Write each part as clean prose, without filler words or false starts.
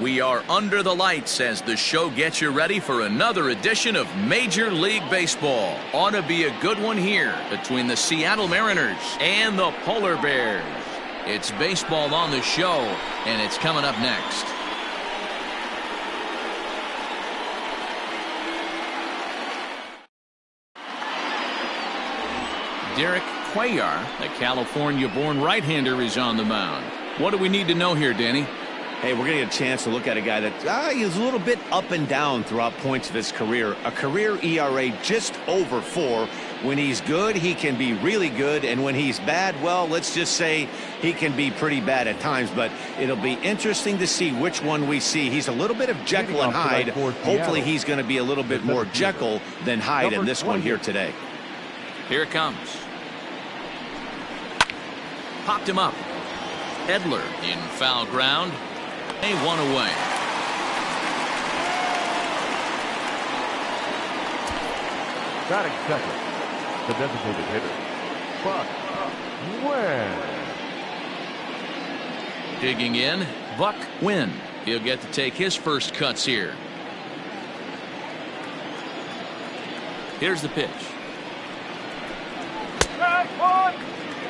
We are under the lights as the show gets you ready for another edition of Major League Baseball. Ought to be a good one here between the Seattle Mariners and the Polar Bears. It's baseball on the show, and it's coming up next. Derek Cuellar, the California-born right-hander, is on the mound. What do we need to know here, Danny? Hey, we're going to get a chance to look at a guy that he's a little bit up and down throughout points of his career. A career ERA just over 4. When he's good, he can be really good. And when he's bad, well, let's just say he can be pretty bad at times. But it'll be interesting to see which one we see. He's a little bit of Jekyll and Hyde. Hopefully he's going to be a little bit more Jekyll than Hyde in this one here today. Here it comes. Popped him up. Edler in foul ground. A one away. Batting second, the designated hitter, Buck Wynn. Digging in, Buck Wynn. He'll get to take his first cuts here. Here's the pitch.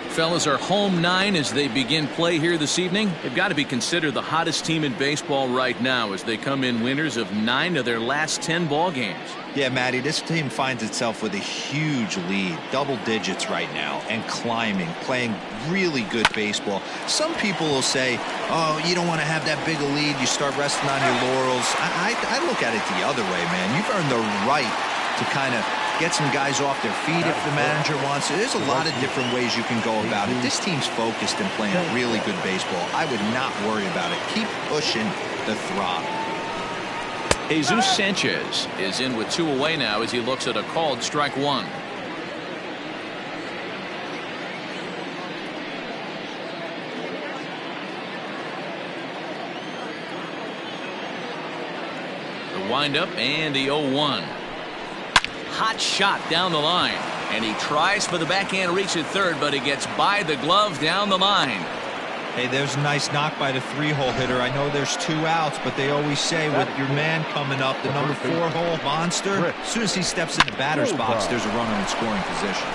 Fellas, are home 9 as they begin play here this evening. They've got to be considered the hottest team in baseball right now as they come in winners of 9 of their last 10 ball games. Yeah, Matty, this team finds itself with a huge lead, double digits right now, and climbing, playing really good baseball. Some people will say, oh, you don't want to have that big a lead, you start resting on your laurels. I look at it the other way, man. You've earned the right to kind of get some guys off their feet if the manager wants to. There's a lot of different ways you can go about it. This team's focused and playing really good baseball. I would not worry about it. Keep pushing the throttle. Jesus Sanchez is in with 2 away now as he looks at a called strike 1. The windup and the 0-1. Hot shot down the line, and he tries for the backhand reach at third, but he gets by the glove down the line. Hey, there's a nice knock by the 3-hole hitter. I know there's 2 outs, but they always say with your man coming up, the number 4-hole monster, as soon as he steps in the batter's box, there's a runner in scoring position.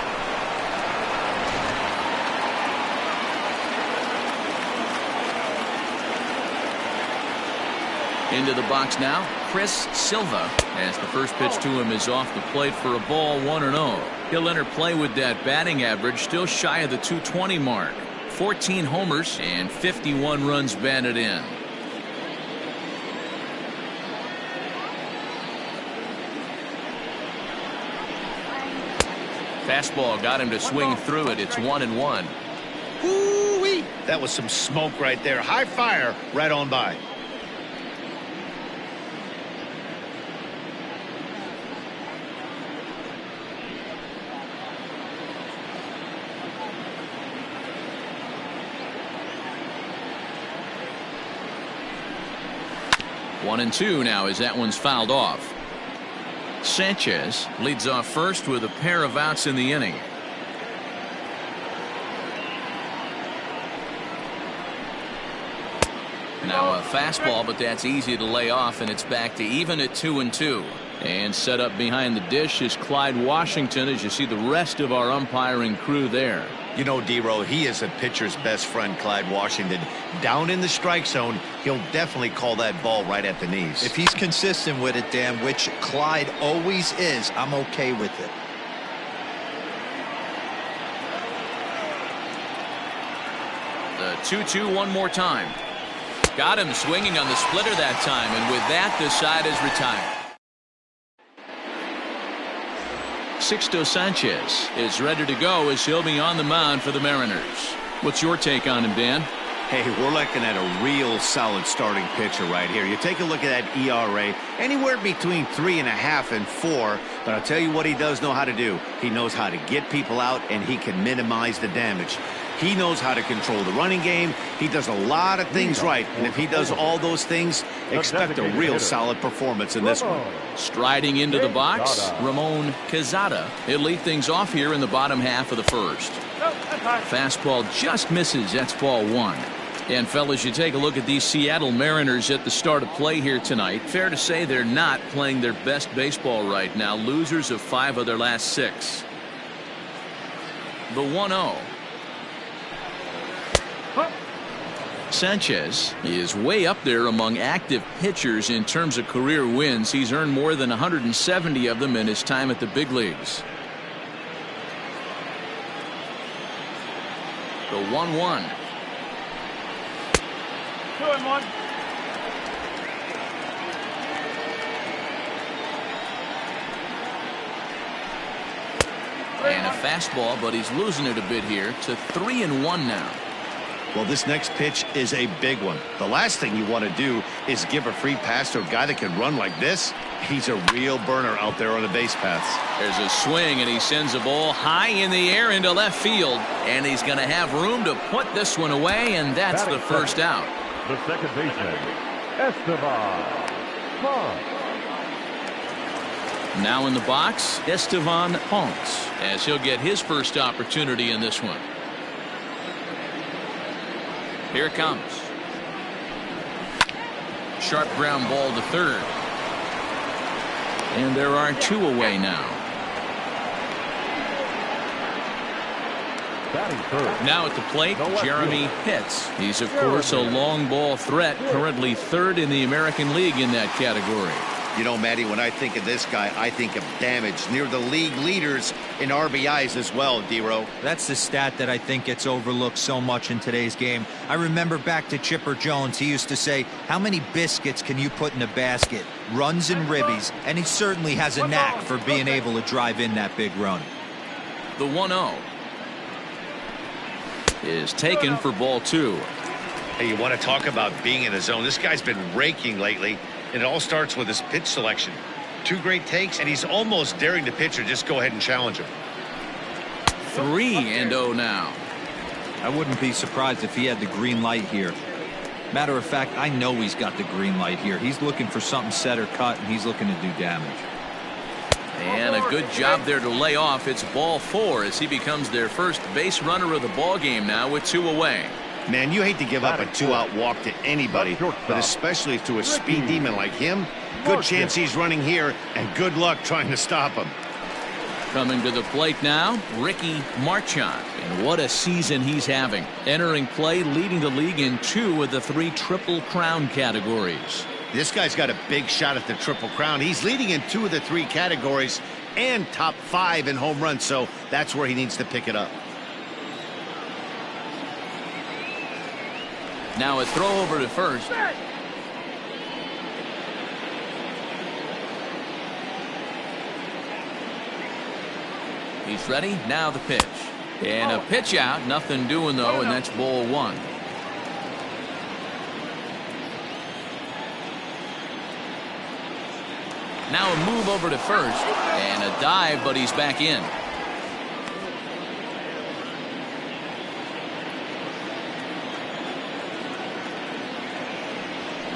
Into the box now, Chris Silva, as the first pitch to him is off the plate for a ball, 1-0. He'll enter play with that batting average still shy of the 220 mark. 14 homers and 51 runs batted in. Fastball got him to swing through it. It's 1-1. Ooh-wee. That was some smoke right there. High fire right on by. One and 2 now as that one's fouled off. Sanchez leads off first with a pair of outs in the inning. Now a fastball, but that's easy to lay off, and it's back to even at 2-2. And set up behind the dish is Clyde Washington as you see the rest of our umpiring crew there. You know, D-Row, he is a pitcher's best friend, Clyde Washington. Down in the strike zone, he'll definitely call that ball right at the knees. If he's consistent with it, Dan, which Clyde always is, I'm okay with it. The 2-2 one more time. Got him swinging on the splitter that time, and with that, the side is retired. Sixto Sanchez is ready to go as he'll be on the mound for the Mariners. What's your take on him, Dan? Hey, we're looking at a real solid starting pitcher right here. You take a look at that ERA, anywhere between 3.5 and 4. But I'll tell you what he does know how to do. He knows how to get people out, and he can minimize the damage. He knows how to control the running game. He does a lot of things right. And if he does all those things, expect a real solid performance in this one. Striding into the box, Ramon Quezada. He'll lead things off here in the bottom half of the first. Fastball just misses. That's ball 1. And fellas, you take a look at these Seattle Mariners at the start of play here tonight. Fair to say they're not playing their best baseball right now. Losers of 5 of their last 6. The 1-0. Sanchez is way up there among active pitchers in terms of career wins. He's earned more than 170 of them in his time at the big leagues. The 1-1. 2-1. And a fastball, but he's losing it a bit here to 3-1 now. Well, this next pitch is a big one. The last thing you want to do is give a free pass to a guy that can run like this. He's a real burner out there on the base paths. There's a swing, and he sends a ball high in the air into left field. And he's going to have room to put this one away, and that's the first out. The second baseman, Esteban Ponce. Now in the box, Esteban Ponce, as he'll get his first opportunity in this one. Here it comes. Sharp ground ball to third. And there are 2 away now. Now at the plate, Jeremy Pitts. He's, of course, a long ball threat, currently 3rd in the American League in that category. You know, Matty, when I think of this guy, I think of damage. Near the league leaders in RBIs as well, D-Row. That's the stat that I think gets overlooked so much in today's game. I remember back to Chipper Jones. He used to say, how many biscuits can you put in a basket? Runs and ribbies. And he certainly has a knack for being able to drive in that big run. The 1-0 is taken for ball 2. Hey, you want to talk about being in the zone? This guy's been raking lately, and it all starts with his pitch selection. 2 great takes, and he's almost daring the pitcher just go ahead and challenge him. 3-0 now. I wouldn't be surprised if he had the green light here. Matter of fact, I know he's got the green light here. He's looking for something set or cut, and he's looking to do damage. And a good job there to lay off. It's ball 4 as he becomes their first base runner of the ball game now with 2 away. Man, you hate to give up a 2-out walk to anybody, but especially to a speed demon like him. Good chance he's running here, and good luck trying to stop him. Coming to the plate now, Ricky Marchand. And what a season he's having. Entering play, leading the league in 2 of the 3 Triple Crown categories. This guy's got a big shot at the Triple Crown. He's leading in 2 of the 3 categories and top 5 in home runs, so that's where he needs to pick it up. Now a throw over to first. He's ready. Now the pitch. And a pitch out. Nothing doing, though, and that's ball 1. Now a move over to first. And a dive, but he's back in.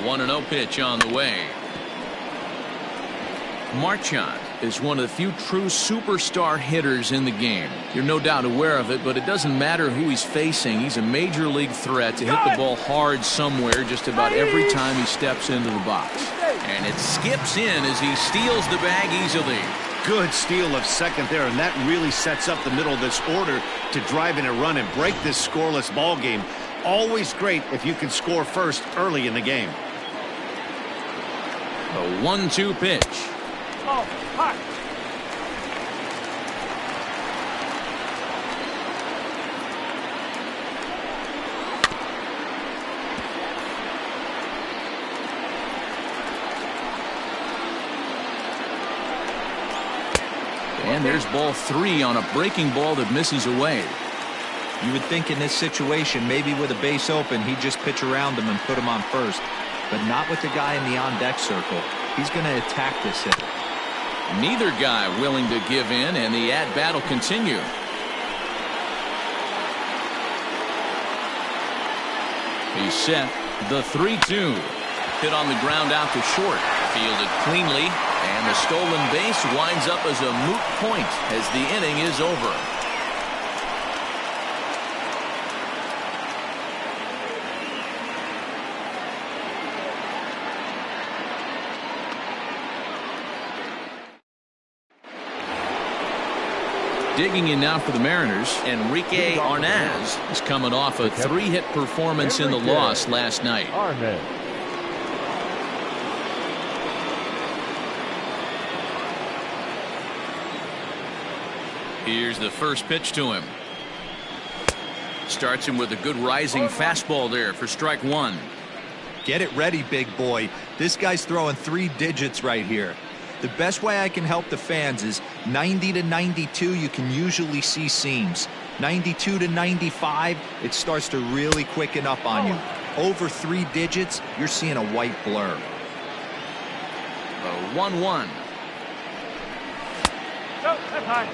One 1-0 pitch on the way. Marchand is one of the few true superstar hitters in the game. You're no doubt aware of it, but it doesn't matter who he's facing. He's a major league threat to hit the ball hard somewhere just about every time he steps into the box. And it skips in as he steals the bag easily. Good steal of second there, and that really sets up the middle of this order to drive in a run and break this scoreless ball game. Always great if you can score first early in the game. A 1-2 pitch. Oh, hot. And there's ball 3 on a breaking ball that misses away. You would think in this situation, maybe with a base open, he'd just pitch around him and put him on first. But not with the guy in the on-deck circle. He's going to attack this hitter. Neither guy willing to give in, and the at-bat will continue. He's set. The 3-2. Hit on the ground out to short. Fielded cleanly, and the stolen base winds up as a moot point as the inning is over. Digging in now for the Mariners, Enrique Arnaz is coming off a 3-hit performance in the loss last night. Arnaz. Here's the first pitch to him. Starts him with a good rising fastball there for strike one. Get it ready, big boy. This guy's throwing 3 digits right here. The best way I can help the fans is 90 to 92, you can usually see seams. 92 to 95, it starts to really quicken up on you. Over 3 digits, you're seeing a white blur. A 1-1. No, that's high.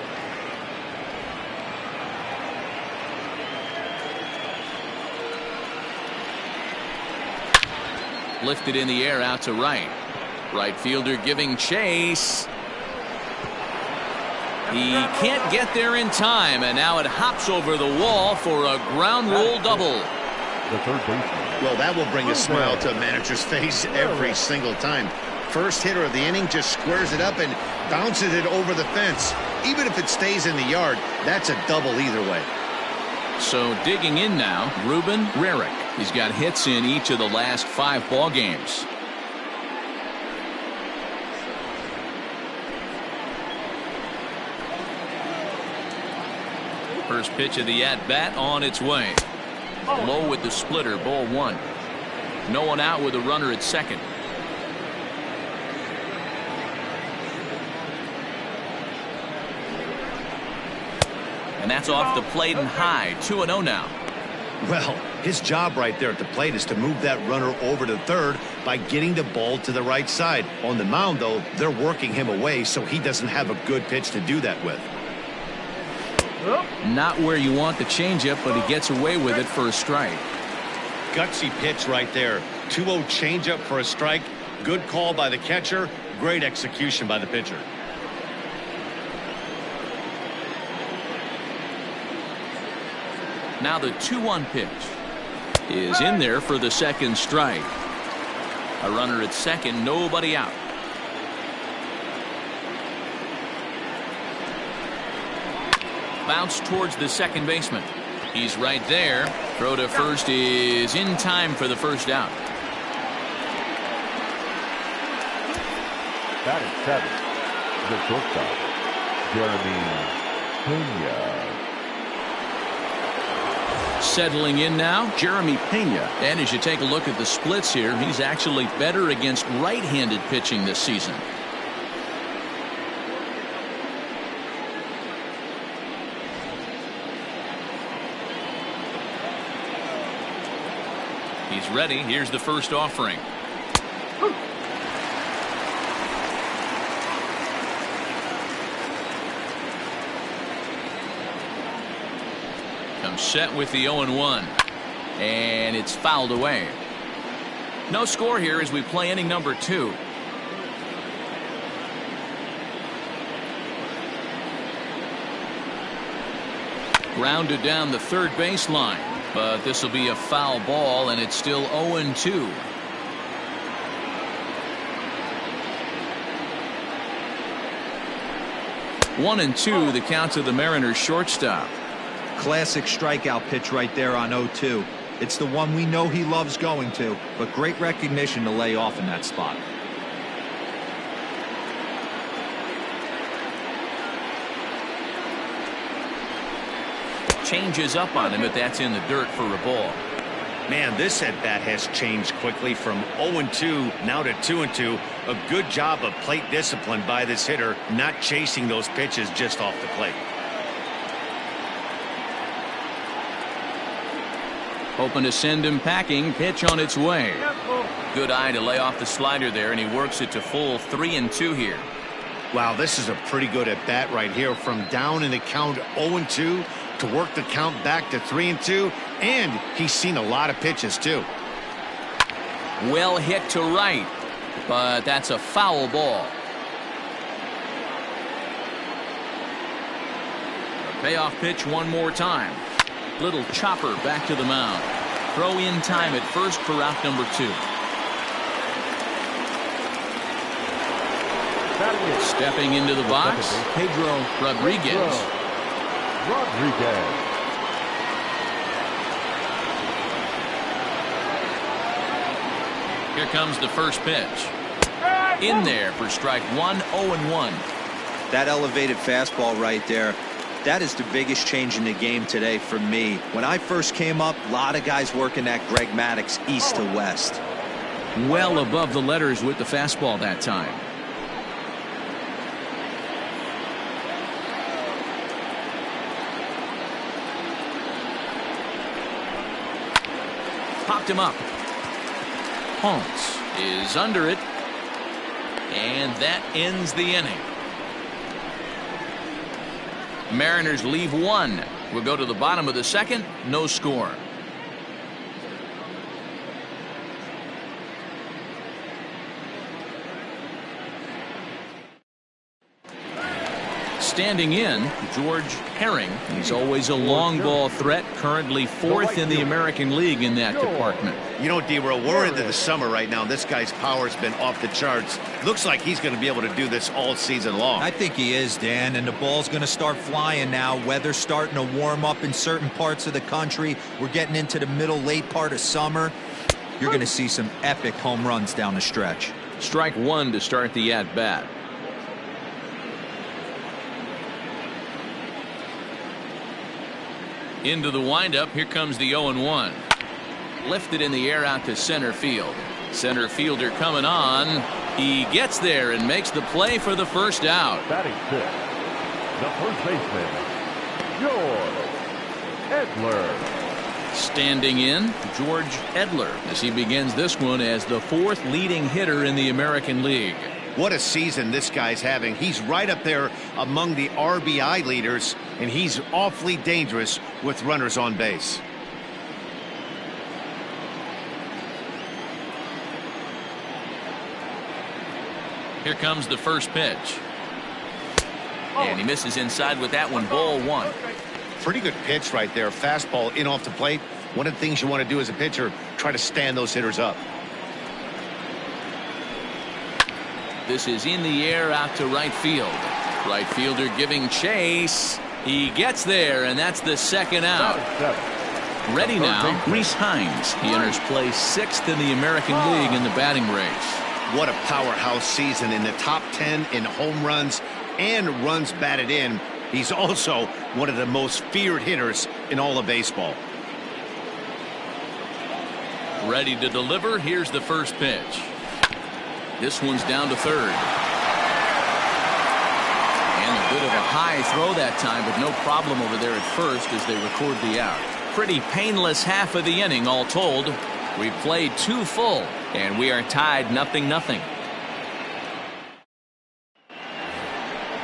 Lifted in the air out to right. Right fielder giving chase. He can't get there in time, and now it hops over the wall for a ground rule double. The third baseman. Well, that will bring a smile to a manager's face every single time. First hitter of the inning just squares it up and bounces it over the fence. Even if it stays in the yard, that's a double either way. So digging in now, Ruben Rarick. He's got hits in each of the last 5 ball games. First pitch of the at-bat on its way. Low with the splitter, ball 1. No one out with a runner at second. And that's off the plate and high. 2-0 now. Well, his job right there at the plate is to move that runner over to third by getting the ball to the right side. On the mound, though, they're working him away, so he doesn't have a good pitch to do that with. Not where you want the changeup, but he gets away with it for a strike. Gutsy pitch right there. 2-0 changeup for a strike. Good call by the catcher. Great execution by the pitcher. Now the 2-1 pitch is in there for the second strike. A runner at second, nobody out. Bounce towards the second baseman. He's right there. Throw to first is in time for the first out. That is 7. The shortstop, Jeremy Pena. Settling in now, Jeremy Pena. And as you take a look at the splits here, he's actually better against right-handed pitching this season. He's ready. Here's the first offering. Comes set with the 0-1. And it's fouled away. No score here as we play inning number 2. Grounded down the third baseline. But this will be a foul ball, and it's still 0-2. One and two, the count to the Mariners shortstop. Classic strikeout pitch right there on 0-2. It's the one we know he loves going to, but great recognition to lay off in that spot. Changes up on him, but that's in the dirt for a ball. Man, this at bat has changed quickly from 0-2 now to 2-2. A good job of plate discipline by this hitter, not chasing those pitches just off the plate. Hoping to send him packing. Pitch on its way. Good eye to lay off the slider there, and he works it to full 3-2 here. Wow, this is a pretty good at bat right here. From down in the count 0-2 to work the count back to 3-2, and he's seen a lot of pitches too. Well hit to right, but that's a foul ball. A payoff pitch one more time. Little chopper back to the mound. Throw in time at first for out number 2. Stepping into the box, Pedro Rodriguez. Rodriguez. Here comes the first pitch. In there for strike one, 0-1. That elevated fastball right there, that is the biggest change in the game today for me. When I first came up, a lot of guys working that Greg Maddux east to west. Well above the letters with the fastball that time. Popped him up. Holmes is under it. And that ends the inning. Mariners leave one. We'll go to the bottom of the second. No score. Standing in, George Herring. He's always a long ball threat, currently fourth in the American League in that department. You know, D-Roll, we're into the summer right now. This guy's power's been off the charts. Looks like he's going to be able to do this all season long. I think he is, Dan, and the ball's going to start flying now. Weather's starting to warm up in certain parts of the country. We're getting into the middle, late part of summer. You're going to see some epic home runs down the stretch. Strike one to start the at-bat. Into the windup. Here comes the 0-1. Lifted in the air out to center field. Center fielder coming on. He gets there and makes the play for the first out. Batting fifth, the first baseman, George Edler. Standing in, George Edler, as he begins this one as the fourth leading hitter in the American League. What a season this guy's having. He's right up there among the RBI leaders, and he's awfully dangerous with runners on base. Here comes the first pitch. And he misses inside with that one. Ball one. Pretty good pitch right there. Fastball in off the plate. One of the things you want to do as a pitcher, try to stand those hitters up. This is in the air out to right field. Right fielder giving chase. He gets there, and that's the second out. Ready now, Reese Hines. He enters play sixth in the American League in the batting race. What a powerhouse season, in the top 10 in home runs and runs batted in. He's also one of the most feared hitters in all of baseball. Ready to deliver. Here's the first pitch. This one's down to third. And a bit of a high throw that time, but no problem over there at first as they record the out. Pretty painless half of the inning all told. We played two full, and we are tied 0-0.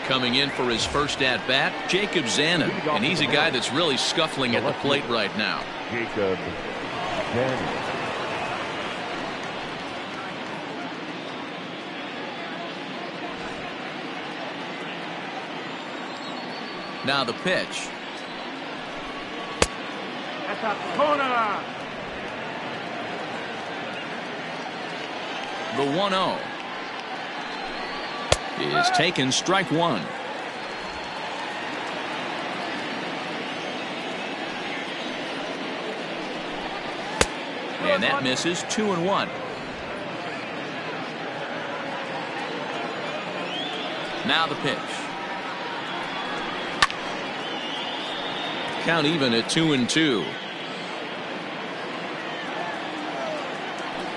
Coming in for his first at-bat, Jacob Zanin, and he's a guy that's really scuffling at the plate right now. Jacob Zanin. Now the pitch. The 1-0 is taken, strike one. And that misses. 2-1. Now the pitch. Count even at 2-2.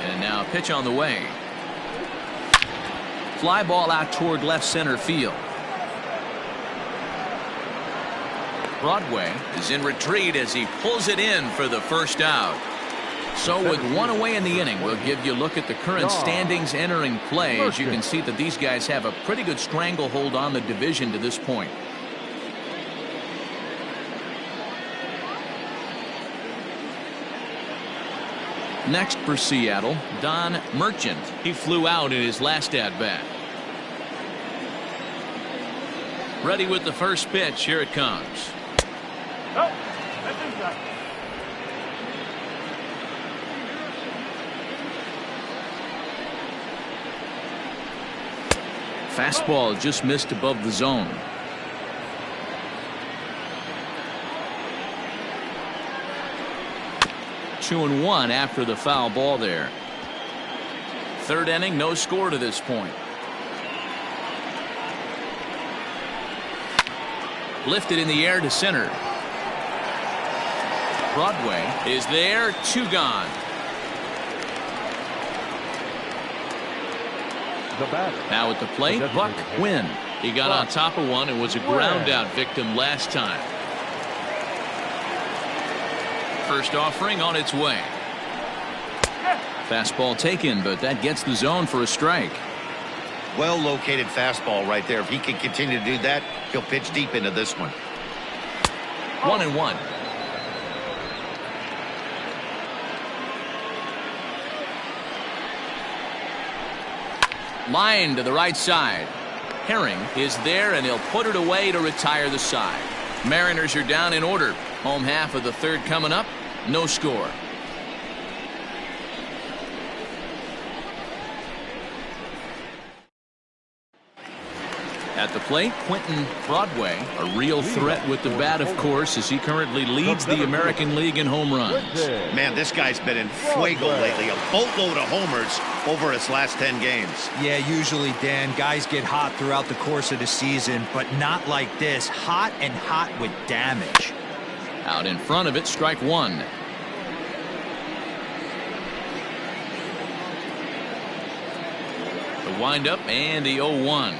And now a pitch on the way. Fly ball out toward left center field. Broadway is in retreat as he pulls it in for the first out. So with one away in the inning, we'll give you a look at the current standings entering play. As you can see that these guys have a pretty good stranglehold on the division to this point. Next for Seattle, Don Merchant. He flew out in his last at-bat. Ready with the first pitch. Here it comes. Oh, that's inside. Fastball just missed above the zone. 2-1 after the foul ball there. Third inning, no score to this point. Lifted in the air to center. Broadway is there, 2 gone. Now at the plate, Buck Quinn. He got on top of one and was a ground out victim last time. First offering on its way. Fastball taken, but that gets the zone for a strike. Well located fastball right there. If he can continue to do that, he'll pitch deep into this one. 1-1. Line to the right side. Herring is there, and he'll put it away to retire the side. Mariners are down in order. Home half of the third coming up. No score. At the plate, Quentin Broadway, a real threat with the bat, of course, as he currently leads the American League in home runs. Man, this guy's been in fuego lately. A boatload of homers over his last 10 games. Yeah, usually, Dan, guys get hot throughout the course of the season, but not like this. Hot and hot with damage. Out in front of it, strike 1. The windup and the 0-1.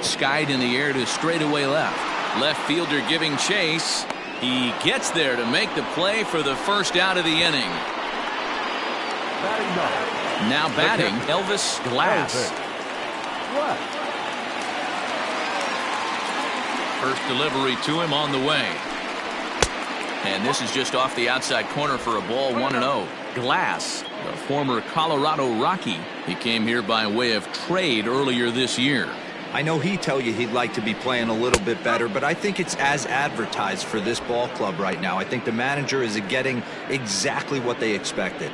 Skied in the air to straightaway left. Left fielder giving chase. He gets there to make the play for the first out of the inning. Now batting, Elvis Glass. First delivery to him on the way. And this is just off the outside corner for a ball, 1-0. Glass, the former Colorado Rocky. He came here by way of trade earlier this year. I know he'd tell you he'd like to be playing a little bit better, but I think it's as advertised for this ball club right now. I think the manager is getting exactly what they expected.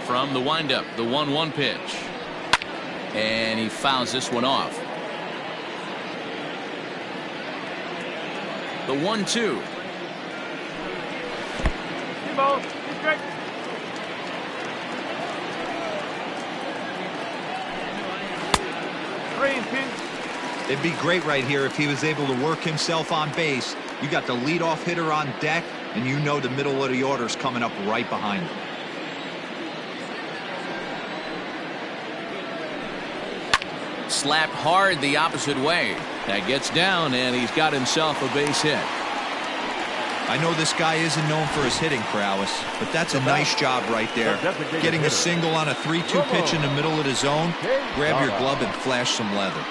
From the windup, the 1-1 pitch. And he fouls this one off. The 1-2. 3-2. It'd be great right here if he was able to work himself on base. You got the leadoff hitter on deck, and you know the middle of the order's coming up right behind him. Slapped hard the opposite way. That gets down, and he's got himself a base hit. I know this guy isn't known for his hitting prowess, but that's a nice job right there. Getting a single on a 3-2 pitch in the middle of the zone. Grab your glove and flash some leather.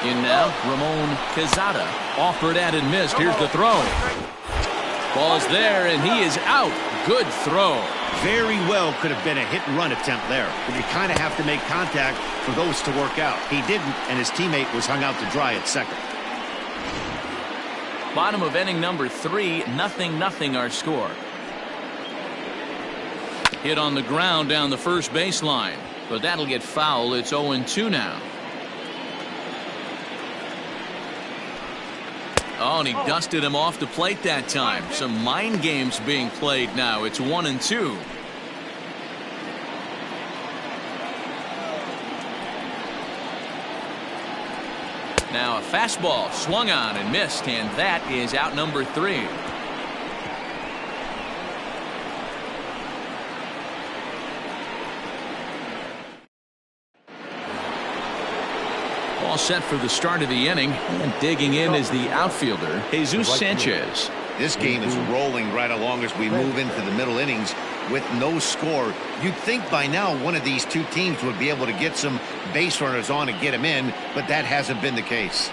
In now, Ramon Quezada. Offered at and missed. Here's the throw. Ball's there, and he is out. Good throw. Very well could have been a hit-and-run attempt there. But you kind of have to make contact for those to work out. He didn't, and his teammate was hung out to dry at second. Bottom of inning number 3, 0-0 our score. Hit on the ground down the first baseline, but that'll get foul. It's 0-2 now. Oh, and he dusted him off the plate that time. Some mind games being played now. It's 1-2. Now a fastball swung on and missed, and that is out number 3. All set for the start of the inning, and digging in is the outfielder, Jesus Sanchez. This game is rolling right along as we move into the middle innings with no score. You'd think by now one of these two teams would be able to get some base runners on and get him in, but that hasn't been the case.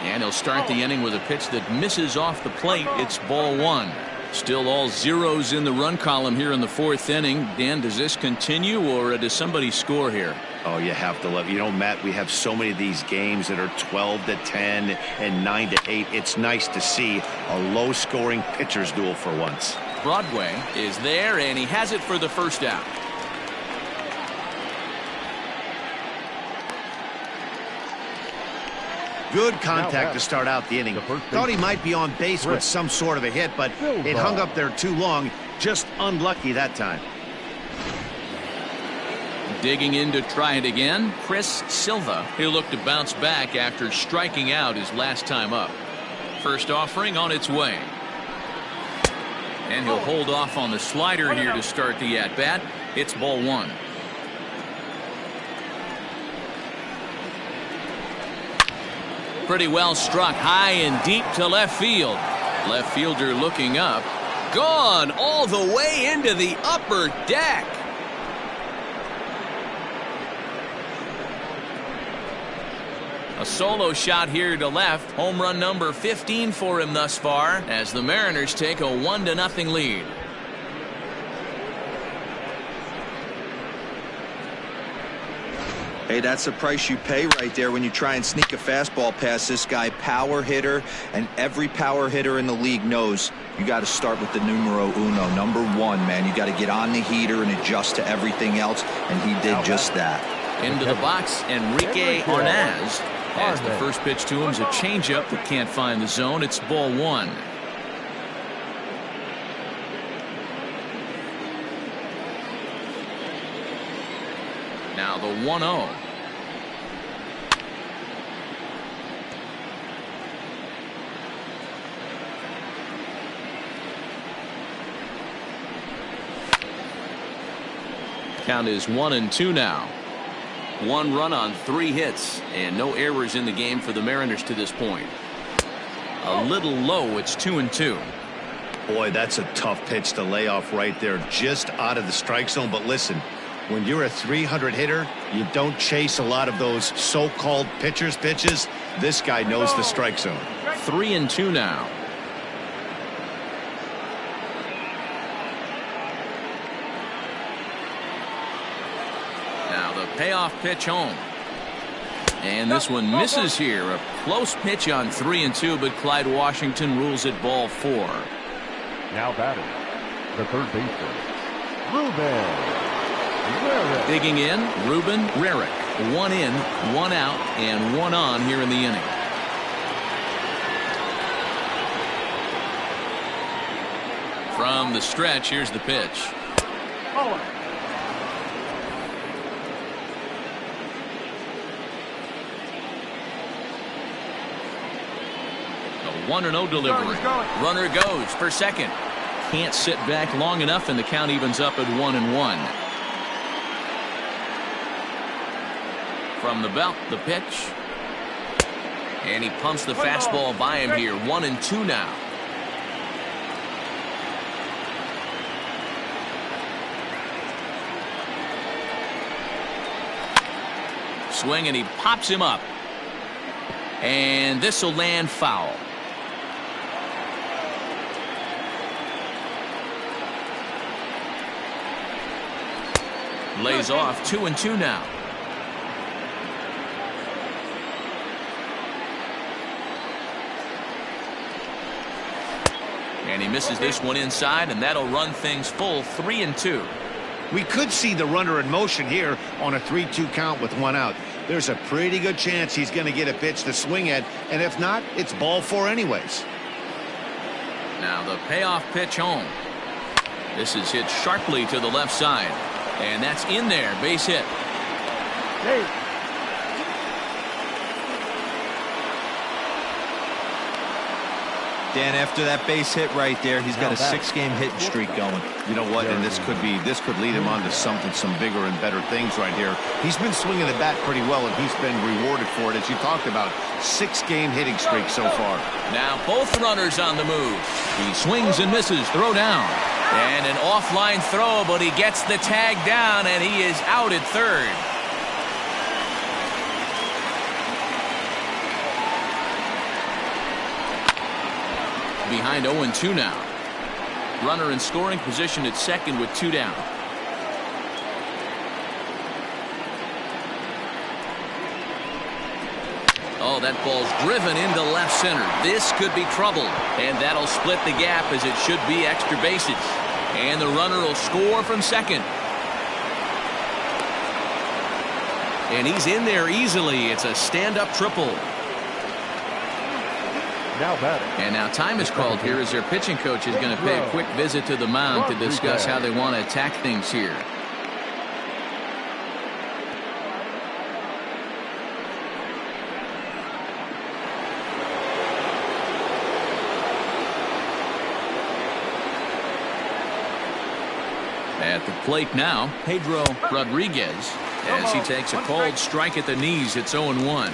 And he'll start the inning with a pitch that misses off the plate. It's ball 1. Still all zeros in the run column here in the fourth inning. Dan, does this continue, or does somebody score here? Oh, you have to love. You know, Matt, we have so many of these games that are 12-10 and 9-8. It's nice to see a low-scoring pitcher's duel for once. Broadway is there, and he has it for the first out. Good contact to start out the inning. Thought he might be on base with some sort of a hit, but it hung up there too long. Just unlucky that time. Digging in to try it again, Chris Silva. He'll look to bounce back after striking out his last time up. First offering on its way. And he'll hold off on the slider here to start the at-bat. It's ball one. Pretty well struck high and deep to left field. Left fielder looking up. Gone all the way into the upper deck. A solo shot here to left. Home run number 15 for him thus far as the Mariners take a 1-0 lead. Hey, that's the price you pay right there when you try and sneak a fastball past this guy. Power hitter, and every power hitter in the league knows you got to start with the numero uno, number one, man. You got to get on the heater and adjust to everything else, and he did just that. Into the box, Enrique Arnaz. As the first pitch to him is a changeup that can't find the zone. It's ball one. Now the 1-0. Count is 1-2 now. One run on 3 hits and no errors in the game for the Mariners to this point. A little low. It's 2-2. Boy, that's a tough pitch to lay off right there, just out of the strike zone. But listen, when you're a 300 hitter, you don't chase a lot of those so-called pitchers' pitches. This guy knows the strike zone. 3-2 now. Now the payoff pitch home. And this one misses here. A close pitch on 3-2, but Clyde Washington rules it ball 4. Now batting, the third baseman, Ruben Rarick. Digging in, Ruben Rarick. 1 in, 1 out, and 1 on here in the inning. From the stretch, here's the pitch. A 1-0 delivery. Runner goes for second. Can't sit back long enough, and the count evens up at 1-1. From the belt, the pitch. And he pumps the fastball by him here. 1-2 now. Swing, and he pops him up. And this will land foul. Lays off. 2-2 now. And he misses this one inside, and that'll run things full. 3-2. We could see the runner in motion here on a 3-2 count with 1 out. There's a pretty good chance he's going to get a pitch to swing at, and if not, it's ball 4 anyways. Now the payoff pitch home. This is hit sharply to the left side, and that's in there. Base hit. Hey. Dan, after that base hit right there, he's got a 6-game hitting streak going. You know what? And this could lead him on to some bigger and better things right here. He's been swinging the bat pretty well, and he's been rewarded for it, as you talked about. 6-game hitting streak so far. Now both runners on the move. He swings and misses. Throw down. And an offline throw, but he gets the tag down, and he is out at third. Behind 0-2 now. Runner in scoring position at second with 2 down. Oh, that ball's driven into left center. This could be trouble, and that'll split the gap as it should be extra bases. And the runner will score from second. And he's in there easily. It's a stand-up triple. Now batting. And now time is called here as their pitching coach is going to pay a quick visit to the mound to discuss how they want to attack things here. At the plate now, Pedro Rodriguez, as he takes a called strike at the knees. It's 0-1.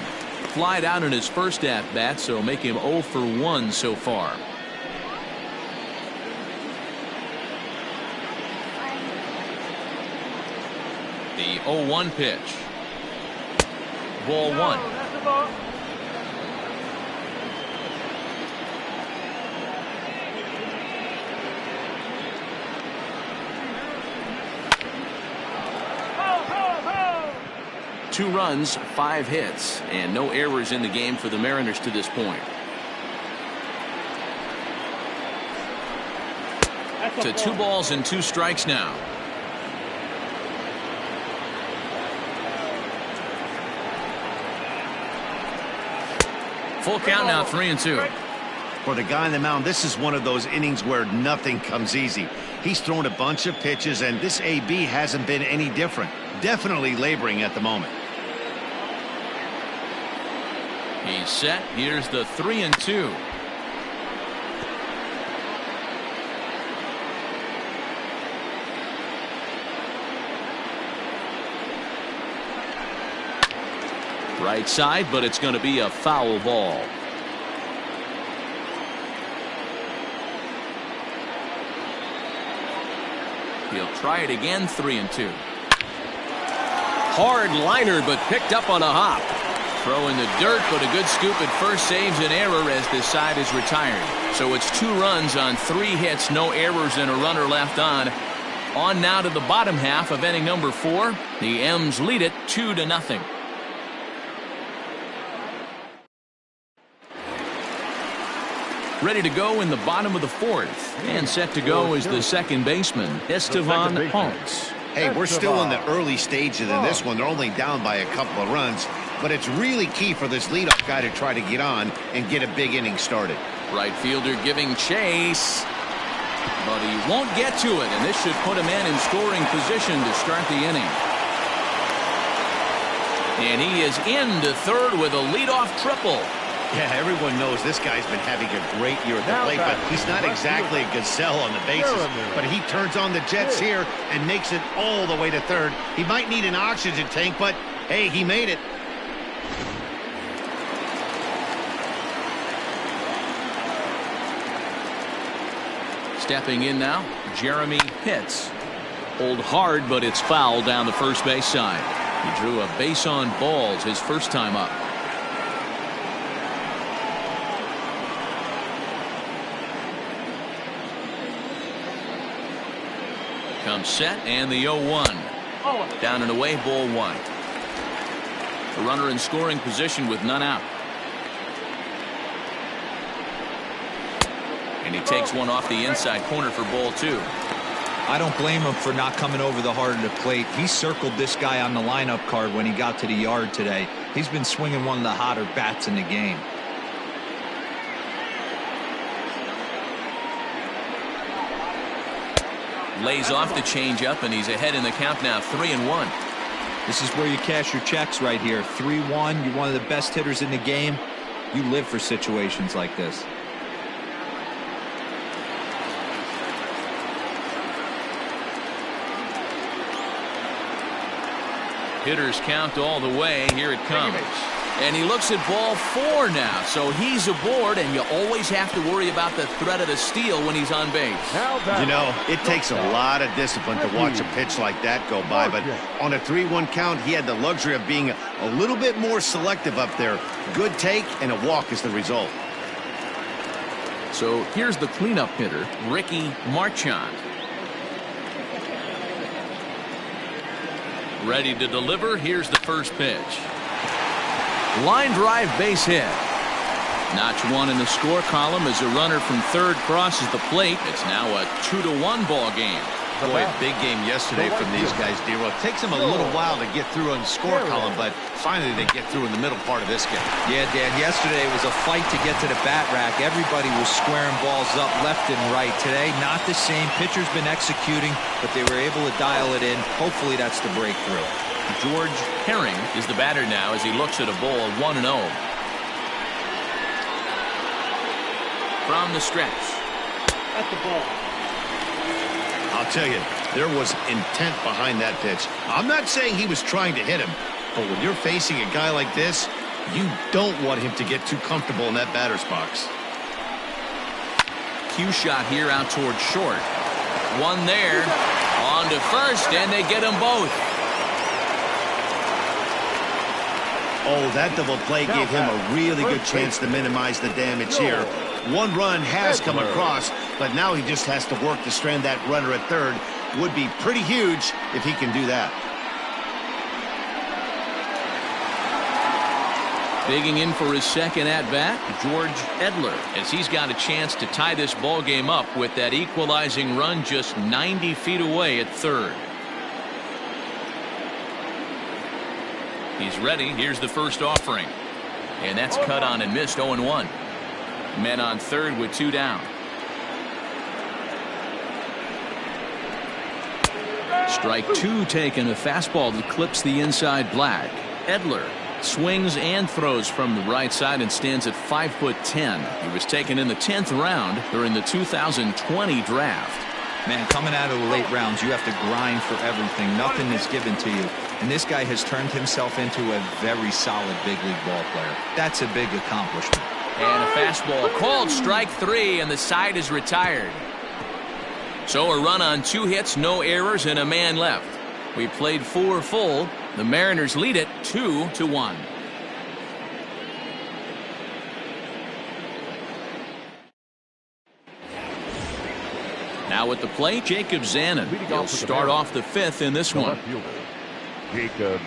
Flied out in his first at-bat, so make him 0 for 1 so far. The 0-1 pitch. Ball 1. 2 runs, 5 hits, and no errors in the game for the Mariners to this point. To 2 balls and 2 strikes now. Full count now, 3-2. For the guy on the mound, this is one of those innings where nothing comes easy. He's thrown a bunch of pitches, and this AB hasn't been any different. Definitely laboring at the moment. He's set. Here's the 3-2. Right side, but it's going to be a foul ball. He'll try it again, 3-2. Hard liner, but picked up on a hop. Throw in the dirt, but a good scoop at first saves an error as this side is retired. So it's 2 runs on 3 hits, no errors, and a runner left on. On now to the bottom half of inning number 4. The M's lead it 2-0. Ready to go in the bottom of the 4th. And set to go is the second baseman, Estevan Ponce. Hey, we're still in the early stages in this one. They're only down by a couple of runs. But it's really key for this leadoff guy to try to get on and get a big inning started. Right fielder giving chase. But he won't get to it, and this should put a man in scoring position to start the inning. And he is into third with a leadoff triple. Yeah, everyone knows this guy's been having a great year at the plate, but he's not exactly a gazelle on the bases. But he turns on the jets here and makes it all the way to third. He might need an oxygen tank, but hey, he made it. Stepping in now, Jeremy Pitts. Pulled hard, but it's foul down the first base side. He drew a base on balls his first time up. Comes set, and the 0-1. Down and away, ball 1. The runner in scoring position with none out. And he takes one off the inside corner for ball 2. I don't blame him for not coming over the heart of the plate. He circled this guy on the lineup card when he got to the yard today. He's been swinging one of the hotter bats in the game. Lays off the changeup, and he's ahead in the count now, 3-1. This is where you cash your checks right here. 3-1. You're one of the best hitters in the game. You live for situations like this. Hitters count all the way. Here it comes. And he looks at ball 4 now. So he's aboard, and you always have to worry about the threat of the steal when he's on base. You know, it takes a lot of discipline to watch a pitch like that go by. But on a 3-1 count, he had the luxury of being a little bit more selective up there. Good take, and a walk is the result. So here's the cleanup hitter, Ricky Marchand. Ready to deliver. Here's the first pitch. Line drive, base hit. Notch one in the score column as a runner from third crosses the plate. It's now a 2-1 ball game. Boy, big game yesterday from these guys, D-Roll. It takes them a little while to get through on the score column, but finally they get through in the middle part of this game. Yeah, Dan, yesterday it was a fight to get to the bat rack. Everybody was squaring balls up left and right. Today, not the same. Pitcher's been executing, but they were able to dial it in. Hopefully that's the breakthrough. George Herring is the batter now as he looks at a ball 1-0. From the stretch. At the ball. I'll tell you, there was intent behind that pitch. I'm not saying he was trying to hit him, but when you're facing a guy like this, you don't want him to get too comfortable in that batter's box. Cue shot here out towards short. One there. On to first, and they get them both. Oh, that double play gave him a really good chance to minimize the damage here. One run has come across, but now he just has to work to strand that runner at third. Would be pretty huge if he can do that. Digging in for his second at-bat, George Edler, as he's got a chance to tie this ball game up with that equalizing run just 90 feet away at third. He's ready. Here's the first offering. And that's cut on and missed. 0-1. Men on third with two down. Strike two taken. A fastball that clips the inside black. Edler swings and throws from the right side and stands at 5'10". He was taken in the 10th round during the 2020 draft. Man, coming out of the late rounds, you have to grind for everything. Nothing is given to you. And this guy has turned himself into a very solid big league ball player. That's a big accomplishment. And a fastball called strike three, and the side is retired. So a run on 2 hits, no errors, and a man left. We played 4 full. The Mariners lead it 2-1. Now at the plate, Jacob Zanin. He'll start off the 5th in this one. Jacob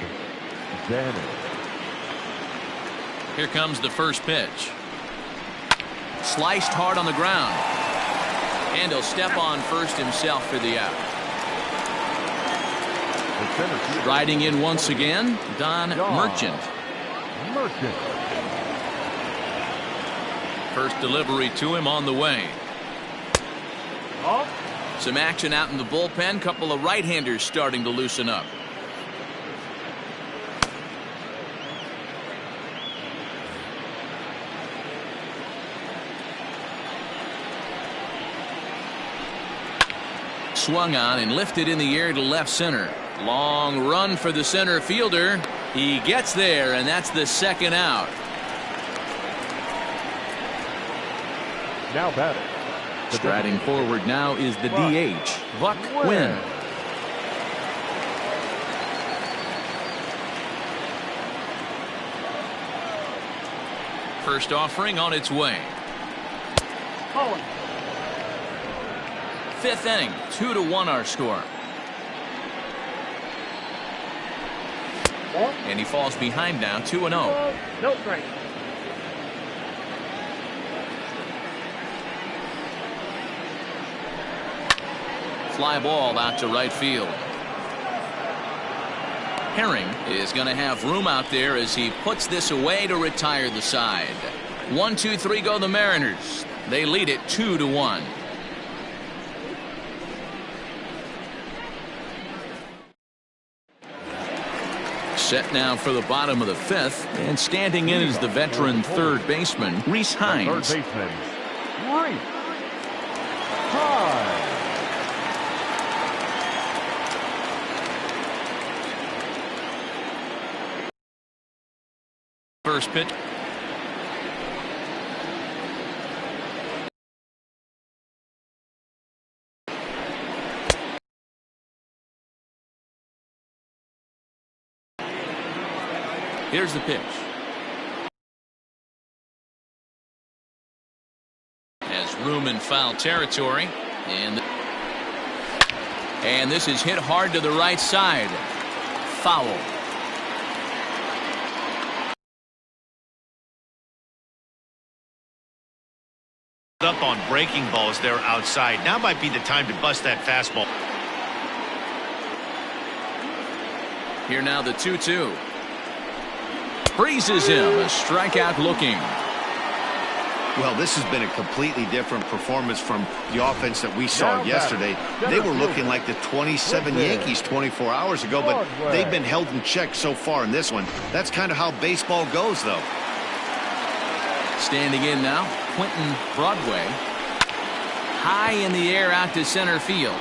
Zanin. Here comes the first pitch. Sliced hard on the ground. And he'll step on first himself for the out. Riding in once again, Don Merchant. First delivery to him on the way. Some action out in the bullpen. Couple of right-handers starting to loosen up. Swung on and lifted in the air to left center. Long run for the center fielder. He gets there, and that's the second out. Now batting. Striding forward now is the DH, Buck Quinn. First offering on its way. 5th inning, 2-1 our score. And he falls behind now, 2-0. No strike. Fly ball out to right field. Herring is going to have room out there as he puts this away to retire the side. 1-2-3 go the Mariners. They lead it 2-1. Set now for the bottom of the 5th, and standing in is the veteran third baseman, Rhys Hines. Third baseman, Rhys Hines. First pitch. Here's the pitch. As room in foul territory. And this is hit hard to the right side. Foul. Up on breaking balls there outside. Now might be the time to bust that fastball. Here now the 2-2. Freezes him. A strikeout looking. Well, this has been a completely different performance from the offense that we saw yesterday. They were looking like the 27 Yankees 24 hours ago, but they've been held in check so far in this one. That's kind of how baseball goes, though. Standing in now, Quentin Broadway. High in the air out to center field.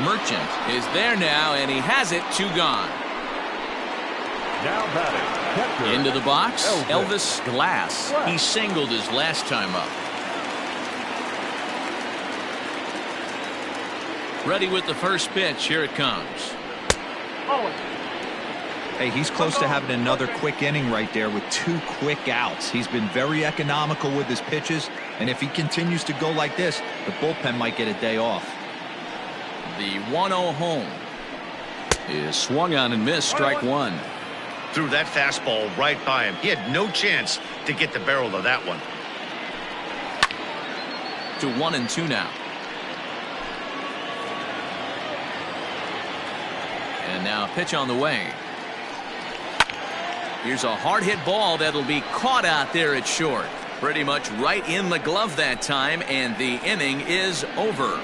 Merchant is there now, and he has it. 2 gone. Now batting. Into the box, Elvis Glass. He singled his last time up. Ready with the first pitch. Here it comes. Hey, he's close to having another quick inning right there with 2 quick outs. He's been very economical with his pitches, and if he continues to go like this, the bullpen might get a day off. The 1-0 home is swung on and missed. Strike 1. Threw that fastball right by him. He had no chance to get the barrel of that one. To 1-2 now. And now a pitch on the way. Here's a hard hit ball that'll be caught out there at short. Pretty much right in the glove that time, and the inning is over.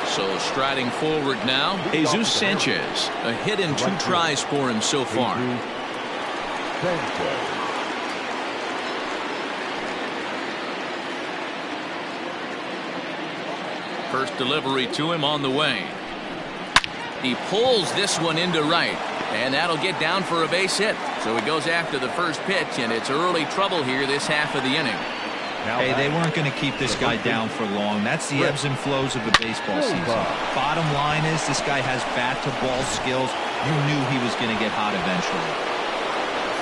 So striding forward now, Jesus Sanchez. A hit in 2 tries for him so far. First delivery to him on the way. He pulls this one into right, and that'll get down for a base hit. So he goes after the first pitch, and it's early trouble here this half of the inning. Hey, they weren't going to keep this guy down for long. That's the ebbs and flows of a baseball season. Bottom line is this guy has bat-to-ball skills. You knew he was going to get hot eventually.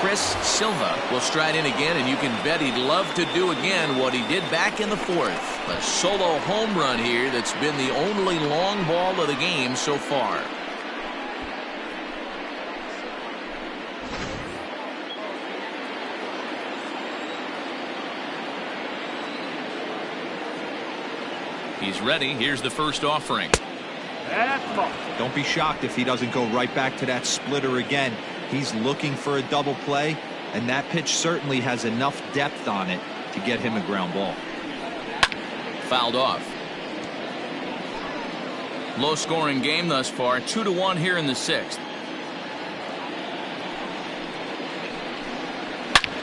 Chris Silva will stride in again, and you can bet he'd love to do again what he did back in the 4th. A solo home run here that's been the only long ball of the game so far. He's ready. Here's the first offering. Don't be shocked if he doesn't go right back to that splitter again. He's looking for a double play, and that pitch certainly has enough depth on it to get him a ground ball. Fouled off. Low scoring game thus far. 2-1 here in the 6th.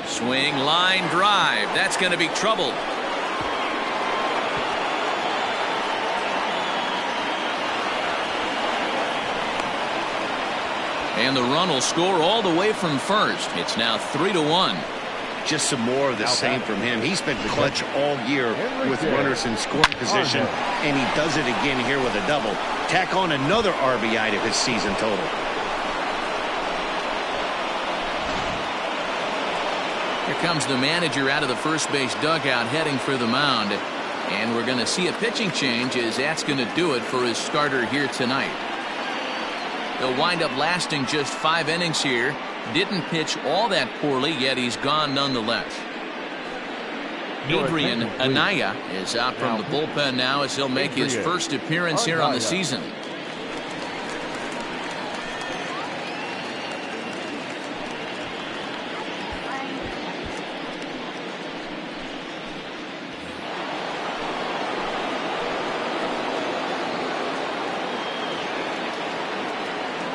Swing, line drive. That's going to be trouble. And the run will score all the way from first. It's now 3-1. Just some more of the same from him. He's been clutch all year with runners in scoring position, and he does it again here with a double. Tack on another RBI to his season total. Here comes the manager out of the first base dugout heading for the mound. And we're going to see a pitching change, as that's going to do it for his starter here tonight. He'll wind up lasting just 5 innings here. Didn't pitch all that poorly, yet he's gone nonetheless. Adrian Anaya is out from the bullpen now, as he'll make his first appearance here on the season.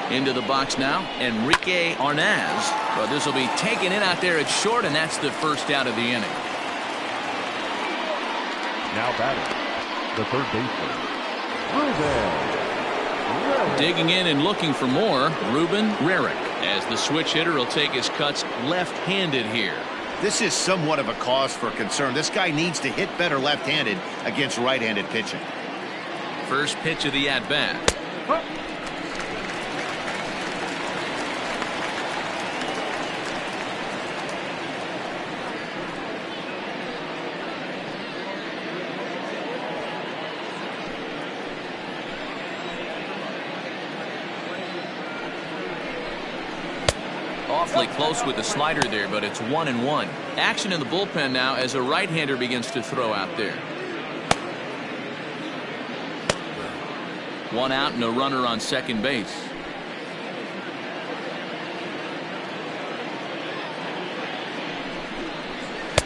Into the box now, Enrique Arnaz. But this will be taken in out there at short, and that's the first out of the inning. Now batting, the third baseman, Ruben. Digging in and looking for more, Ruben Rarick, as the switch hitter will take his cuts left-handed here. This is somewhat of a cause for concern. This guy needs to hit better left-handed against right-handed pitching. First pitch of the at-bat. Awfully close with the slider there, but it's 1-1. Action in the bullpen now as a right-hander begins to throw out there. One out and a runner on second base.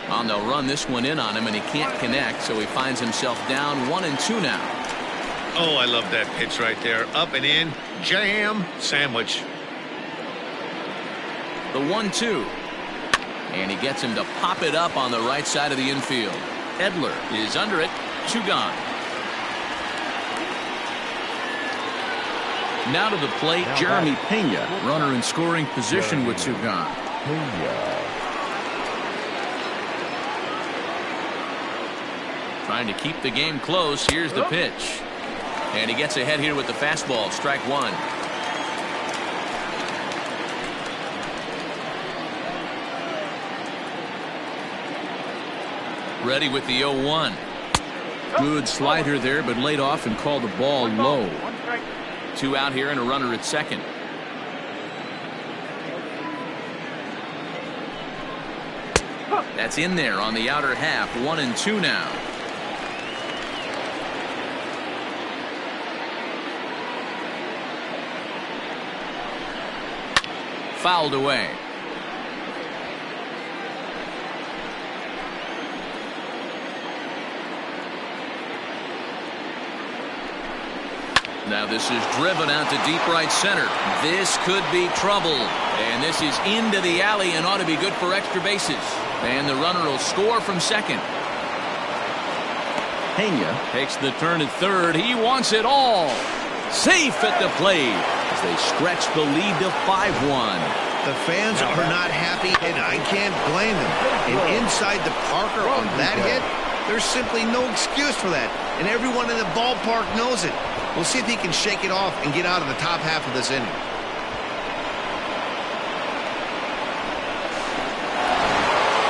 Well, they'll run this one in on him, and he can't connect, so he finds himself down 1-2 now. Oh, I love that pitch right there. Up and in, jam, sandwich. The 1-2. And he gets him to pop it up on the right side of the infield. Edler is under it. 2 gone. Now to the plate, Jeremy Pena. Runner in scoring position with 2 gone. Trying to keep the game close. Here's the pitch. And he gets ahead here with the fastball. Strike 1. Ready with the 0-1. Good slider there, but laid off and called the ball low. 2 out here and a runner at second. That's in there on the outer half. 1-2 now. Fouled away. Now this is driven out to deep right center. This could be trouble. And this is into the alley and ought to be good for extra bases. And the runner will score from second. Pena takes the turn at third. He wants it all. Safe at the plate as they stretch the lead to 5-1. The fans are not happy, and I can't blame them. And inside the Parker on that hit, there's simply no excuse for that. And everyone in the ballpark knows it. We'll see if he can shake it off and get out of the top half of this inning.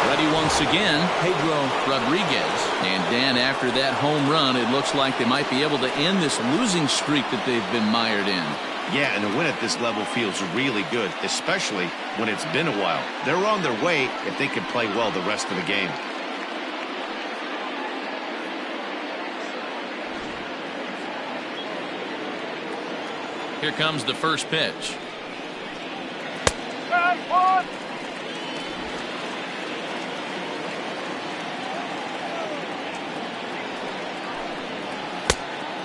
Ready once again, Pedro Rodriguez. And Dan, after that home run, it looks like they might be able to end this losing streak that they've been mired in. Yeah, and a win at this level feels really good, especially when it's been a while. They're on their way if they can play well the rest of the game. Here comes the first pitch.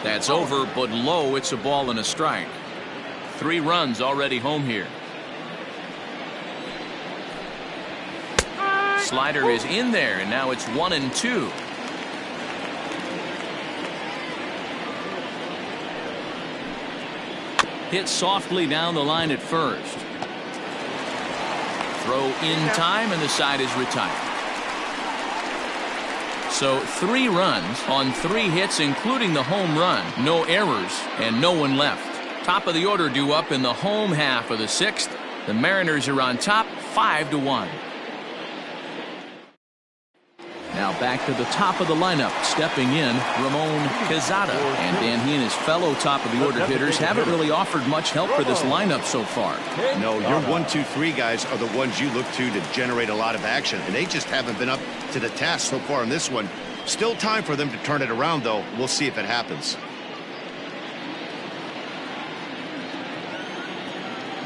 That's over, but low. It's a ball and a strike. 3 runs already home here. Slider is in there, and now it's 1-2. Hit softly down the line at first. Throw in time, and the side is retired. So 3 runs on 3 hits, including the home run. No errors, and no one left. Top of the order due up in the home half of the 6th. The Mariners are on top, 5-1. Now back to the top of the lineup. Stepping in, Ramon Quezada. And Dan, he and his fellow top of the order hitters haven't really offered much help for this lineup so far. No, your 1, 2, 3 guys are the ones you look to generate a lot of action, and they just haven't been up to the task so far in this one. Still time for them to turn it around, though. We'll see if it happens.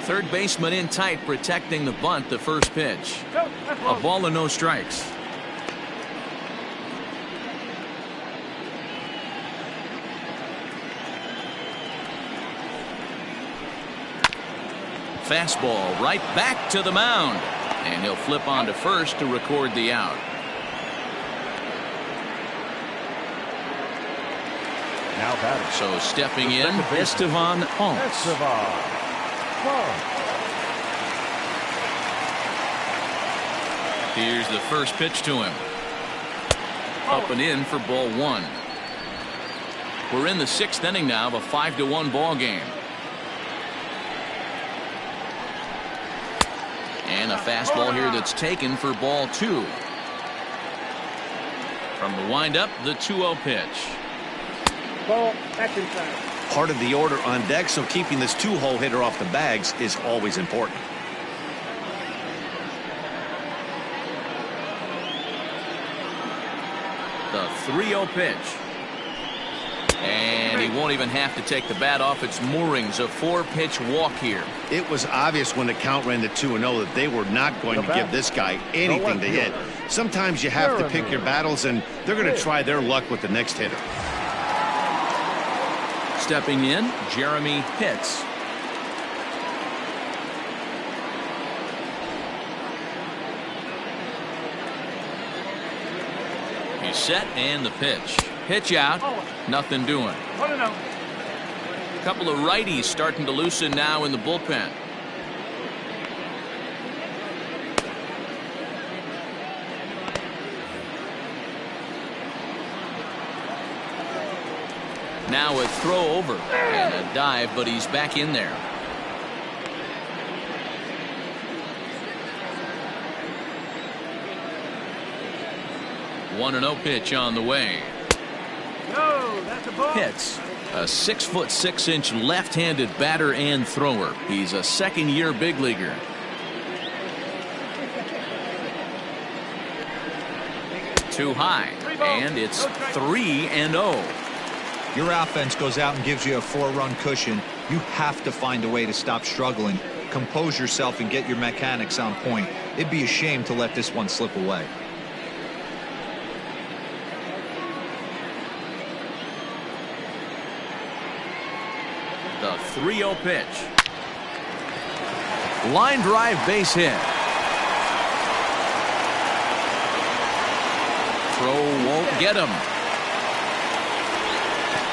Third baseman in tight, protecting the bunt. The first pitch. A ball and no strikes. Fastball right back to the mound, and he'll flip on to first to record the out. Now batting. So stepping in, Estevan Ponce. Here's the first pitch to him. Up and in for ball 1. We're in the 6th inning now of a 5-1 ball game. And a fastball here that's taken for ball 2. From the windup, the 2-0 pitch. Ball back inside. Part of the order on deck, so keeping this 2-hole hitter off the bags is always important. The 3-0 pitch. And he won't even have to take the bat off its moorings. A 4-pitch walk here. It was obvious when the count ran to 2-0 that they were not going to give this guy anything to hit. Sometimes you have to pick your battles, and they're going to try their luck with the next hitter. Stepping in, Jeremy Pitts. He's set, and the pitch. Pitch out. Nothing doing. A couple of righties starting to loosen now in the bullpen. Now a throw over and a dive, but he's back in there. One 1-0 pitch on the way. No, that's a ball. Pitts, a 6'6" left-handed batter and thrower. He's a second-year big leaguer. Too high, and it's 3-0. Your offense goes out and gives you a 4-run cushion. You have to find a way to stop struggling. Compose yourself and get your mechanics on point. It'd be a shame to let this one slip away. The 3-0 pitch. Line drive base hit. Throw won't get him.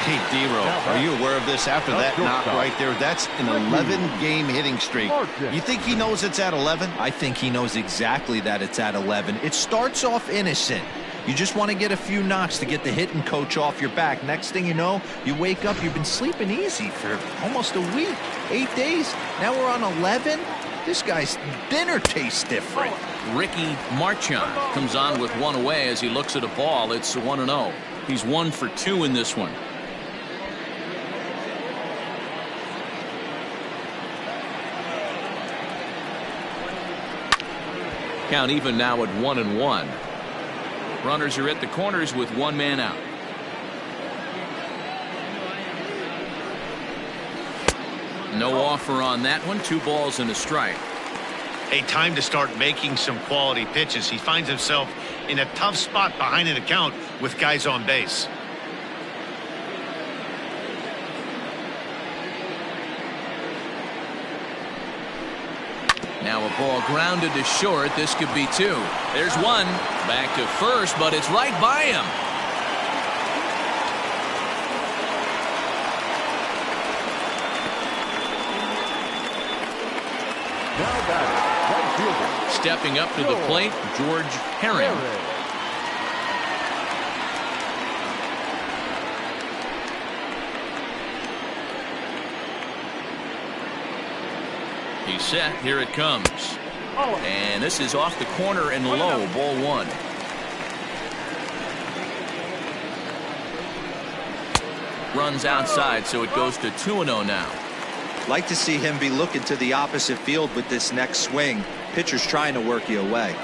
Hey, D-Row, are you aware of this? After that knock right there, that's an 11-game hitting streak. You think he knows it's at 11? I think he knows exactly that it's at 11. It starts off innocent. You just want to get a few knocks to get the hitting coach off your back. Next thing you know, you wake up, you've been sleeping easy for almost a week, 8 days. Now we're on 11. This guy's dinner tastes different. Ricky Marchand comes on with one away as he looks at a ball. It's 1-0. He's 1 for 2 in this one. Count even now at 1-1. Runners are at the corners with one man out. No offer on that one. 2 balls and a strike. A time to start making some quality pitches. He finds himself in a tough spot behind an account with guys on base. Now a ball grounded to short. This could be 2. There's one. Back to first, but it's right by him. Now batting, right fielder. Stepping up to the plate, George Herring. He's set. Here it comes. And this is off the corner and low. Ball 1. Runs outside, so it goes to 2-0 now. Like to see him be looking to the opposite field with this next swing. Pitcher's trying to work you away.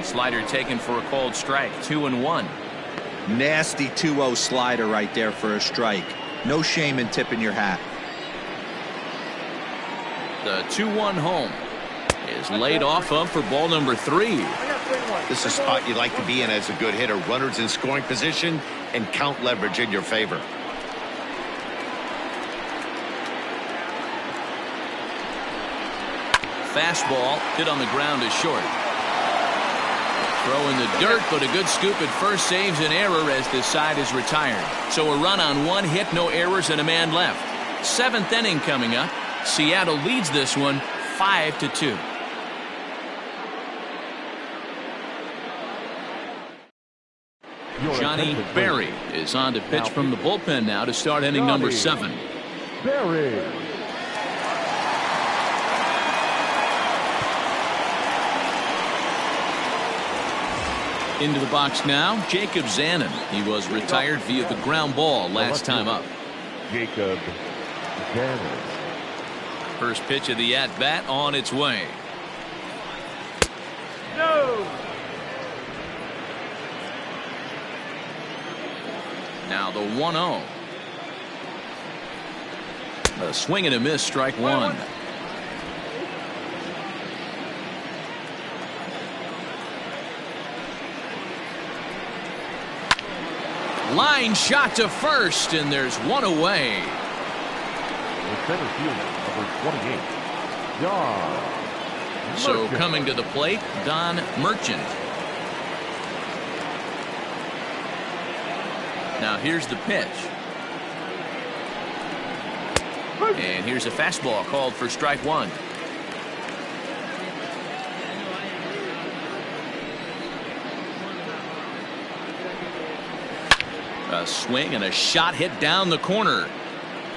Slider taken for a called strike. 2-1. Nasty 2-0 slider right there for a strike. No shame in tipping your hat. The 2-1 home is laid off of for ball number 3. This is a spot you like to be in as a good hitter. Runners in scoring position and count leverage in your favor. Fastball hit on the ground is short. Throw in the dirt, but a good scoop at first saves an error as this side is retired. So a run on 1 hit, no errors, and a man left. 7th inning coming up. Seattle leads this one 5-2. Johnny Berry is on to pitch from the bullpen now to start inning number 7. Berry. Into the box now, Jacob Zanin. He was retired via the ground ball last time up. Jacob Zanin. First pitch of the at-bat on its way. No. Now the 1-0. A swing and a miss, strike one. Line shot to first, and there's one away. The center fielder, number 28, Don So Merchant. coming to the plate, Don Merchant. Now here's the pitch. And here's a fastball called for strike one. A swing and a shot hit down the corner.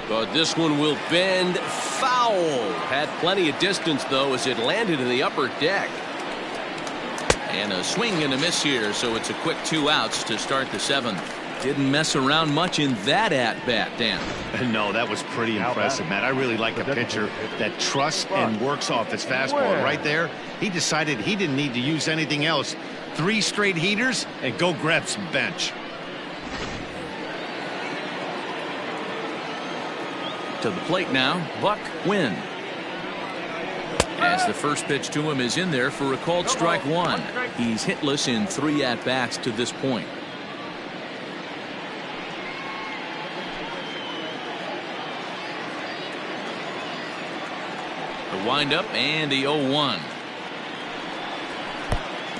But this one will bend foul. Had plenty of distance, though, as it landed in the upper deck. And a swing and a miss here, so it's a quick 2 outs to start the 7th. Didn't mess around much in that at-bat, Dan. No, that was pretty impressive, Matt. I really like a pitcher that trusts and works off his fastball. Right there, he decided he didn't need to use anything else. 3 straight heaters and go grab some bench. To the plate now, Buck Wynn. As the first pitch to him is in there for a called strike one. He's hitless in 3 at-bats to this point. The windup and the 0-1.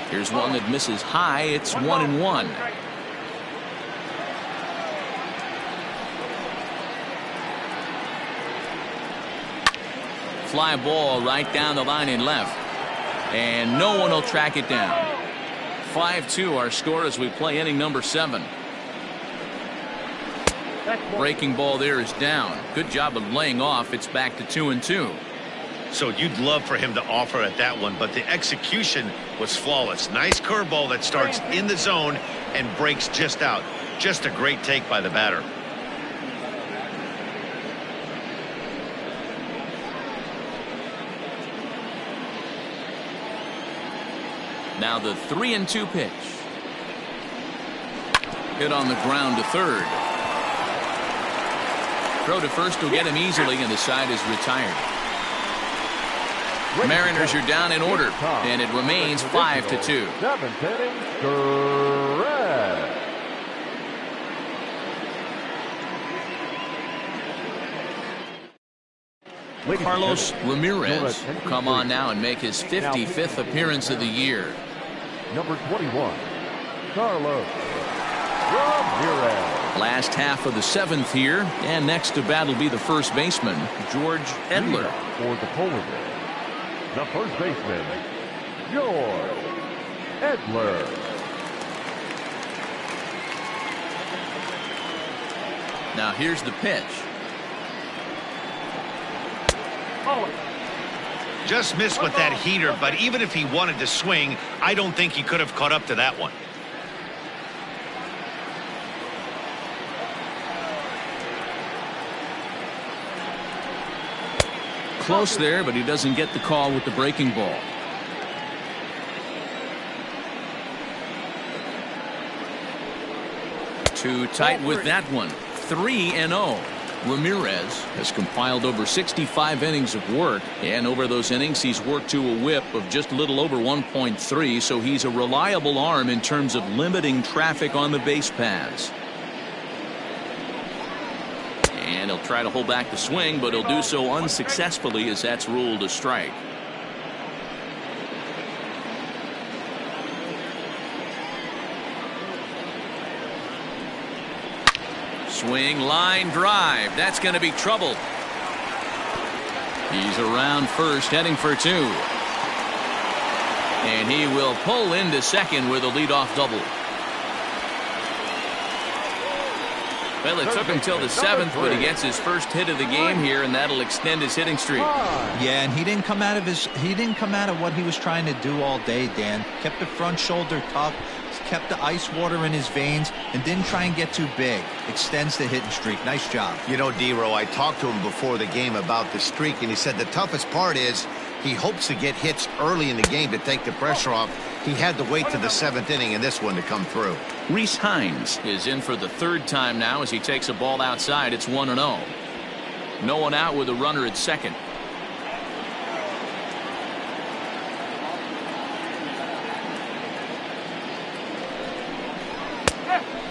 Here's one that misses high. It's 1-1. Fly ball right down the line in left. And no one will track it down. 5-2 our score as we play inning number 7. Breaking ball there is down. Good job of laying off. It's back to 2-2. So you'd love for him to offer at that one, but the execution was flawless. Nice curveball that starts in the zone and breaks just out. Just a great take by the batter. Now the 3-2 pitch. Hit on the ground to third. Throw to first will get him easily, and the side is retired. Mariners are down in order, and it remains 5-2. 7th inning, correct. Carlos Ramirez will come on now and make his 55th appearance of the year. Number 21, Carlos Ramirez. Last half of the 7th here, and next to bat will be the first baseman, George Edler. For the Polar Bears, the first baseman, George Edler. Now here's the pitch. Just missed with that heater, but even if he wanted to swing, I don't think he could have caught up to that one. Close there, but he doesn't get the call with the breaking ball. Too tight with that one. 3-0. Ramirez has compiled over 65 innings of work, and over those innings he's worked to a whip of just a little over 1.3, so he's a reliable arm in terms of limiting traffic on the base paths. And he'll try to hold back the swing, but he'll do so unsuccessfully as that's ruled a strike. Swing, line drive. That's going to be trouble. He's around first, heading for 2. And he will pull into second with a leadoff double. Well, it took him till the 7th, but he gets his first hit of the game here, and that'll extend his hitting streak. Yeah, and he didn't come out of what he was trying to do all day, Dan. Kept the front shoulder tough, kept the ice water in his veins, and didn't try and get too big. Extends the hitting streak. Nice job. You know, D-Row, I talked to him before the game about the streak, and he said the toughest part is he hopes to get hits early in the game to take the pressure off. He had to wait to the 7th inning in this one to come through. Rhys Hines is in for the 3rd time now as he takes a ball outside. It's 1-0. No one out with a runner at second.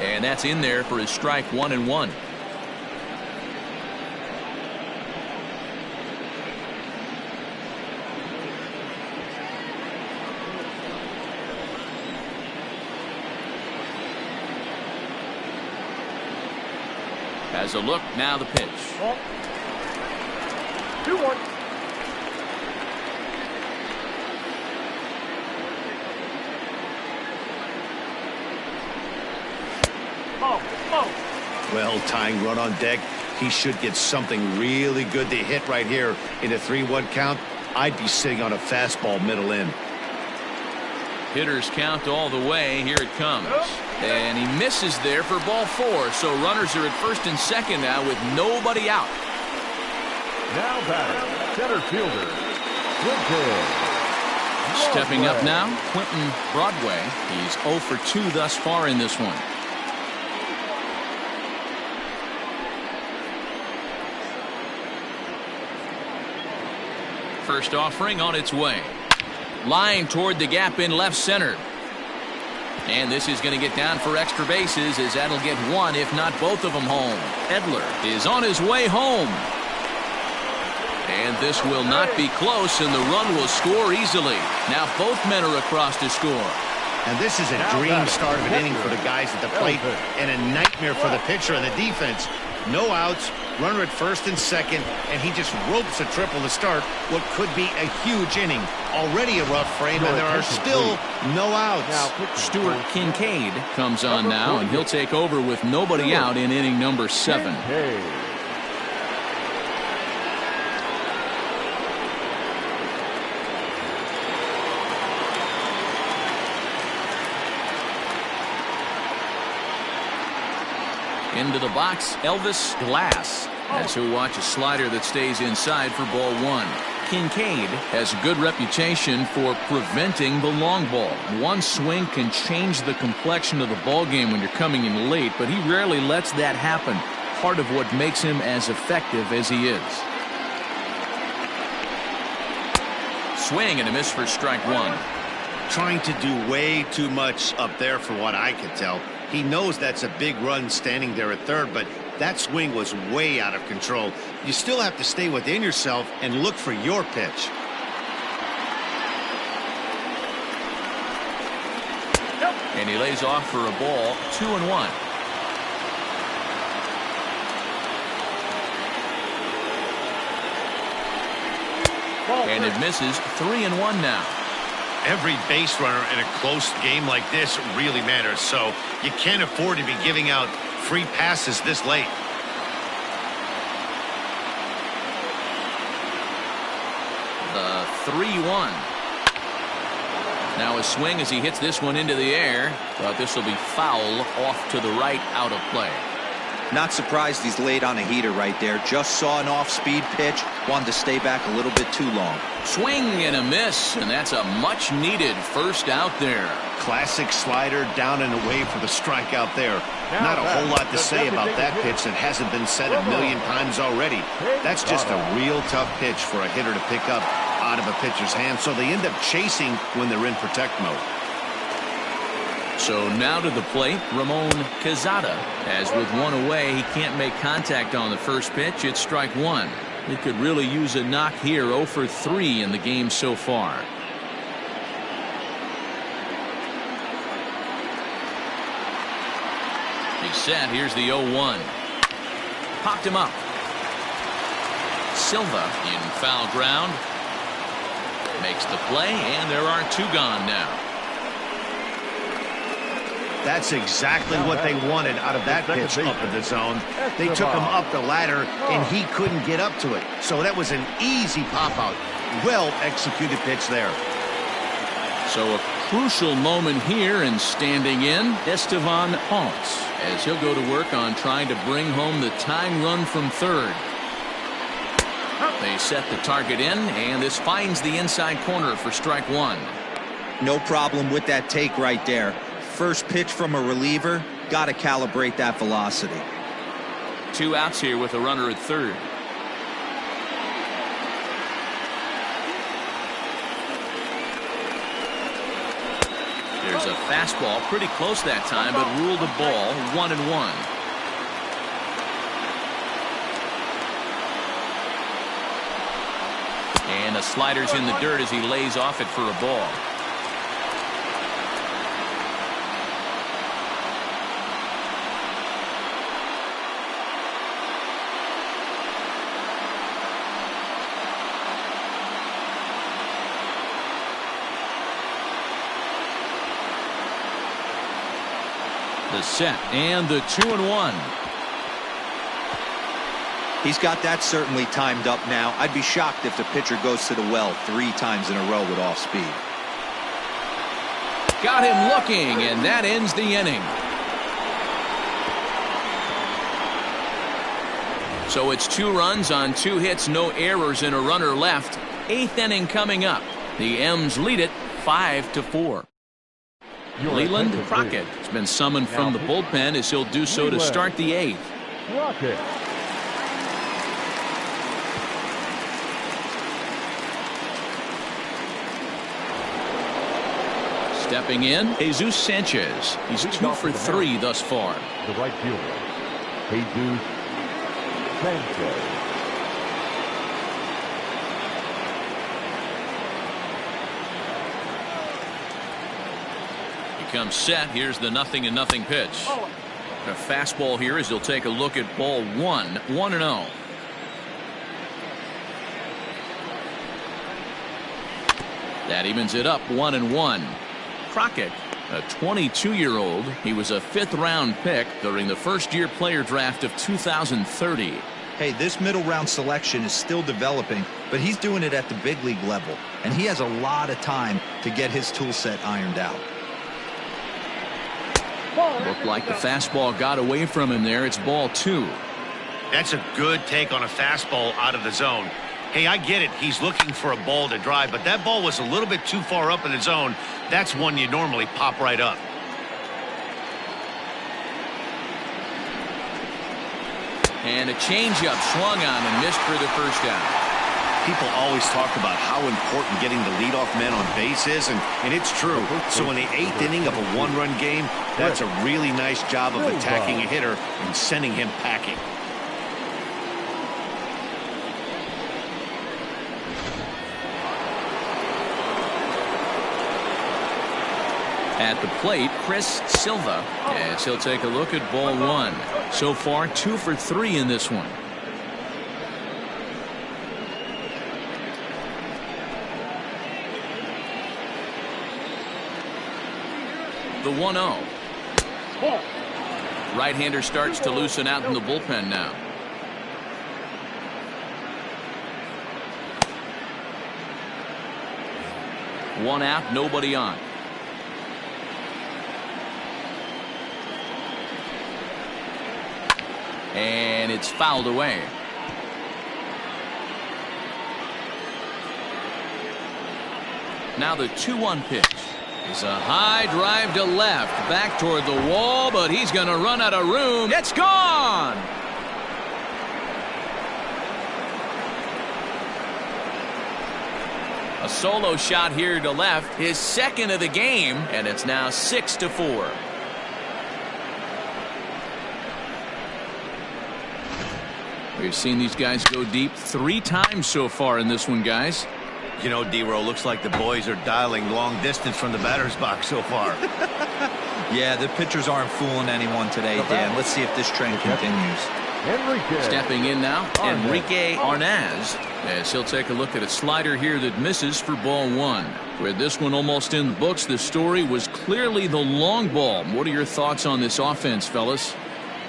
And that's in there for his strike 1-1. Has a look, now the pitch. 2-1. Well, tying run on deck. He should get something really good to hit right here in a 3-1 count. I'd be sitting on a fastball middle in. Hitters count all the way. Here it comes. And he misses there for ball 4. So runners are at first and second now with nobody out. Now batting, center fielder, Quinton. Stepping up now, Quinton Broadway. He's 0 for 2 thus far in this one. First offering on its way. Line toward the gap in left center. And this is going to get down for extra bases as that'll get one, if not both of them, home. Edler is on his way home. And this will not be close, and the run will score easily. Now both men are across to score. And this is a dream start of an inning for the guys at the plate and a nightmare for the pitcher and the defense. No outs, runner at first and second, and he just ropes a triple to start what could be a huge inning. Already a rough frame, and there are still no outs. Stuart Kincaid comes on now, and he'll take over with nobody out in inning number 7. Into the box, Elvis Glass, as he'll watch a slider that stays inside for ball 1. Kincaid has a good reputation for preventing the long ball. One swing can change the complexion of the ball game when you're coming in late, but he rarely lets that happen. Part of what makes him as effective as he is. Swing and a miss for strike 1. Trying to do way too much up there for what I could tell. He knows that's a big run standing there at third, but that swing was way out of control. You still have to stay within yourself and look for your pitch. And he lays off for a ball, 2-1. And it misses, 3-1 now. Every base runner in a close game like this really matters, so you can't afford to be giving out free passes this late. The 3-1. Now a swing as he hits this one into the air, but this will be foul off to the right, out of play. Not surprised he's laid on a heater right there. Just saw an off-speed pitch. Wanted to stay back a little bit too long. Swing and a miss, and that's a much-needed first out there. Classic slider down and away for the strikeout there. Not a whole lot to say about that pitch that hasn't been said a million times already. That's just a real tough pitch for a hitter to pick up out of a pitcher's hand, so they end up chasing when they're in protect mode. So now to the plate, Ramon Quezada. As with one away, he can't make contact on the first pitch. It's strike 1. He could really use a knock here. 0 for 3 in the game so far. He's set. Here's the 0-1. Popped him up. Silva in foul ground. Makes the play, and there are 2 gone now. That's exactly what they wanted out of that pitch up in the zone. They took him up the ladder, and he couldn't get up to it. So that was an easy pop-out. Well-executed pitch there. So a crucial moment here, and standing in, Estevan Ponce, as he'll go to work on trying to bring home the tying run from third. They set the target in, and this finds the inside corner for strike one. No problem with that take right there. First pitch from a reliever, got to calibrate that velocity. 2 outs here with a runner at third. There's a fastball pretty close that time, but ruled a ball, 1-1. And a slider's in the dirt as he lays off it for a ball. The set and the 2-1. He's got that certainly timed up now. I'd be shocked if the pitcher goes to the well 3 times in a row with off speed. Got him looking, and that ends the inning. So it's 2 runs on 2 hits, no errors, and a runner left. 8th inning coming up. The M's lead it 5-4. Leland Crockett has been summoned from the bullpen as he'll do so to start the 8th. Crockett. Stepping in, Jesus Sanchez. He's 2 for 3 thus far. The right fielder, Jesus Sanchez. Comes set. Here's the 0-0 pitch. A fastball here as he'll take a look at ball 1, 1-0. That evens it up 1-1. Crockett, a 22-year-old. He was a 5th-round pick during the first-year player draft of 2030. Hey, this middle round selection is still developing, but he's doing it at the big league level, and he has a lot of time to get his tool set ironed out. Looked like the fastball got away from him there. It's ball 2. That's a good take on a fastball out of the zone. Hey, I get it. He's looking for a ball to drive, but that ball was a little bit too far up in the zone. That's one you normally pop right up. And a changeup swung on and missed for the first out. People always talk about how important getting the leadoff man on base is, and it's true. So in the 8th inning of a 1-run game, that's a really nice job of attacking a hitter and sending him packing. At the plate, Chris Silva, as he'll take a look at ball 1. So far, 2 for 3 in this one. The 1-0. Right-hander starts to loosen out in the bullpen now. One out, nobody on. And it's fouled away. Now the 2-1 pitch. It's a high drive to left, back toward the wall, but he's going to run out of room. It's gone! A solo shot here to left, his second of the game, and it's now 6-4. We've seen these guys go deep 3 times so far in this one, guys. You know, D-Row, looks like the boys are dialing long distance from the batter's box so far. Yeah, the pitchers aren't fooling anyone today, Dan. Let's see if this trend continues. Enrique. Stepping in now, Arnaz. Enrique Arnaz, as he'll take a look at a slider here that misses for ball one. With this one almost in the books, the story was clearly the long ball. What are your thoughts on this offense, fellas?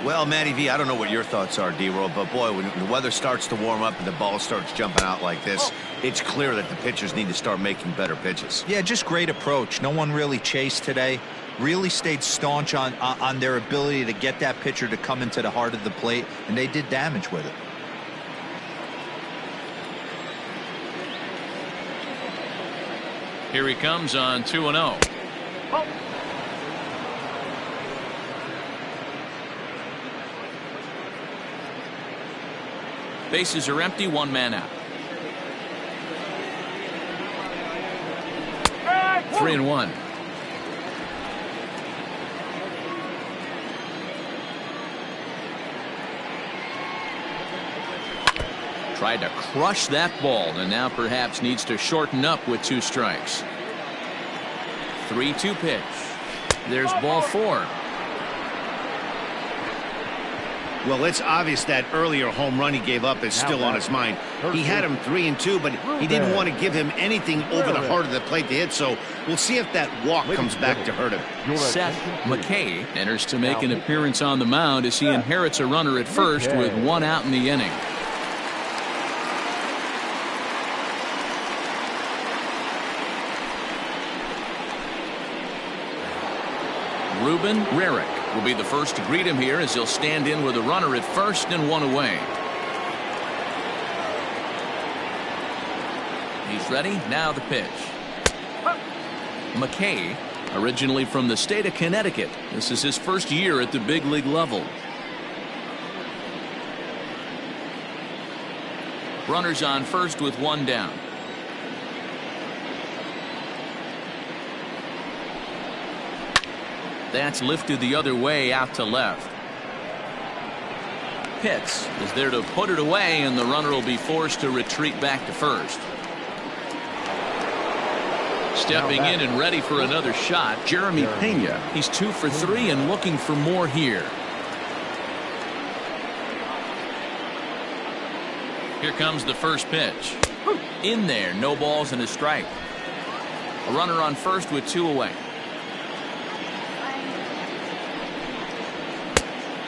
Well, Matty V, I don't know what your thoughts are, D-Roll, but boy, when the weather starts to warm up and the ball starts jumping out like this, it's clear that the pitchers need to start making better pitches. Yeah, just great approach. No one really chased today. Really stayed staunch on their ability to get that pitcher to come into the heart of the plate, and they did damage with it. Here he comes on 2-0. Bases are empty, one man out. 3-1. Tried to crush that ball and now perhaps needs to shorten up with 2 strikes. 3-2 pitch. There's ball 4. Well, it's obvious that earlier home run he gave up is still on his mind. He had him 3-2, but he didn't want to give him anything over the heart of the plate to hit, so we'll see if that walk comes back to hurt him. Seth McKay enters to make an appearance on the mound as he inherits a runner at first with 1 out in the inning. Ruben Rarick will be the first to greet him here as he'll stand in with a runner at first and 1 away. He's ready. Now the pitch. McKay, originally from the state of Connecticut. This is his first year at the big league level. Runners on first with 1 down. That's lifted the other way out to left. Pitts is there to put it away, and the runner will be forced to retreat back to first. Stepping in and ready for another shot, Jeremy Pena. He's 2 for 3 and looking for more here. Here comes the first pitch. In there, no balls and a strike. A runner on first with 2 away.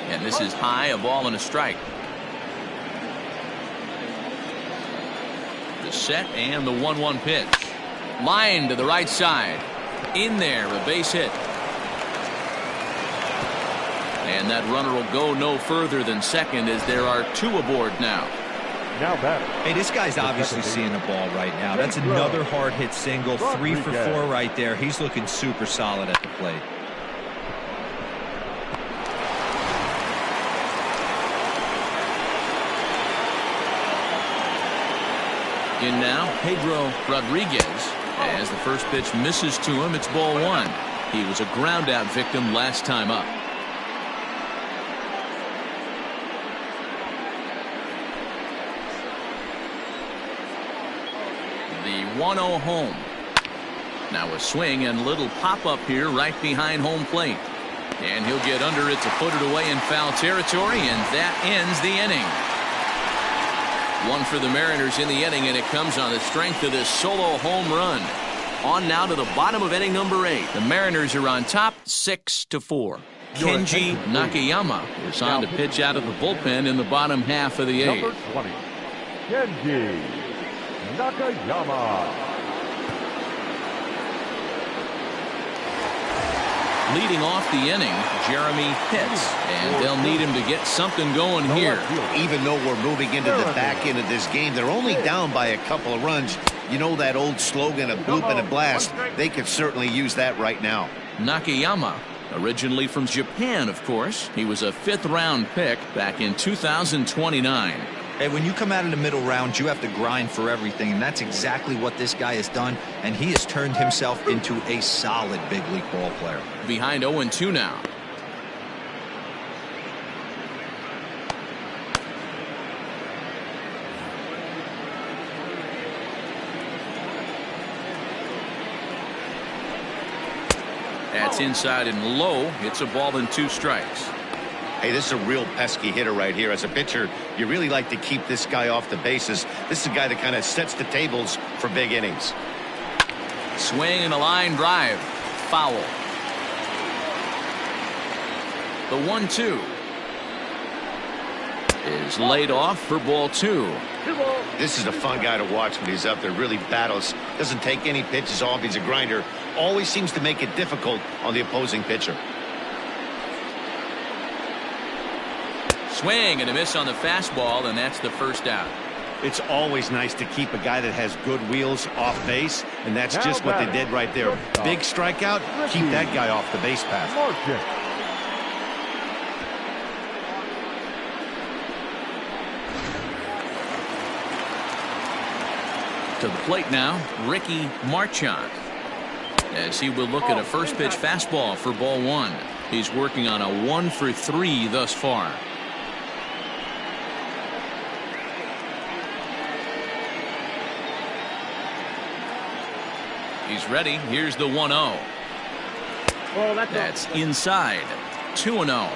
And this is high, a ball and a strike. The set and the 1-1 pitch. Line to the right side. In there, a base hit. And that runner will go no further than second as there are 2 aboard now. Now batter. Hey, this guy's obviously seeing the ball right now. That's another hard hit single. 3 for 4 right there. He's looking super solid at the plate. In now, Pedro Rodriguez. As the first pitch misses to him, it's ball 1. He was a ground out victim last time up. The 1-0 home. Now a swing and little pop up here right behind home plate. And he'll get under it to put it away in foul territory, and that ends the inning. 1 for the Mariners in the inning, and it comes on the strength of this solo home run. On now to the bottom of inning number 8. The Mariners are on top 6-4. Kenji Nakayama is on to pitch out of the bullpen in the bottom half of the 8th. Number 20, Kenji Nakayama. Leading off the inning, Jeremy Pitts, and they'll need him to get something going here. Even though we're moving into the back end of this game, they're only down by a couple of runs. You know that old slogan, a bloop and a blast. They could certainly use that right now. Nakayama, originally from Japan, of course. He was a 5th-round pick back in 2029. Hey, when you come out of the middle round, you have to grind for everything, and that's exactly what this guy has done, and he has turned himself into a solid big league ball player. Behind 0-2 now. That's inside and low. It's a ball and 2 strikes. Hey, this is a real pesky hitter right here. As a pitcher, you really like to keep this guy off the bases. This is a guy that kind of sets the tables for big innings. Swing and a line drive. Foul. The 1-2 is laid off for ball 2. This is a fun guy to watch when he's up there. Really battles. Doesn't take any pitches off. He's a grinder. Always seems to make it difficult on the opposing pitcher. Swing and a miss on the fastball, and that's the first out. It's always nice to keep a guy that has good wheels off base, and that's just what they did right there. Big strikeout. Keep that guy off the base path. To the plate now, Ricky Marchand, as he will look at a first pitch fastball for ball 1. He's working on a 1-for-3 thus far. He's ready. Here's the 1-0. Oh, that's inside. 2-0.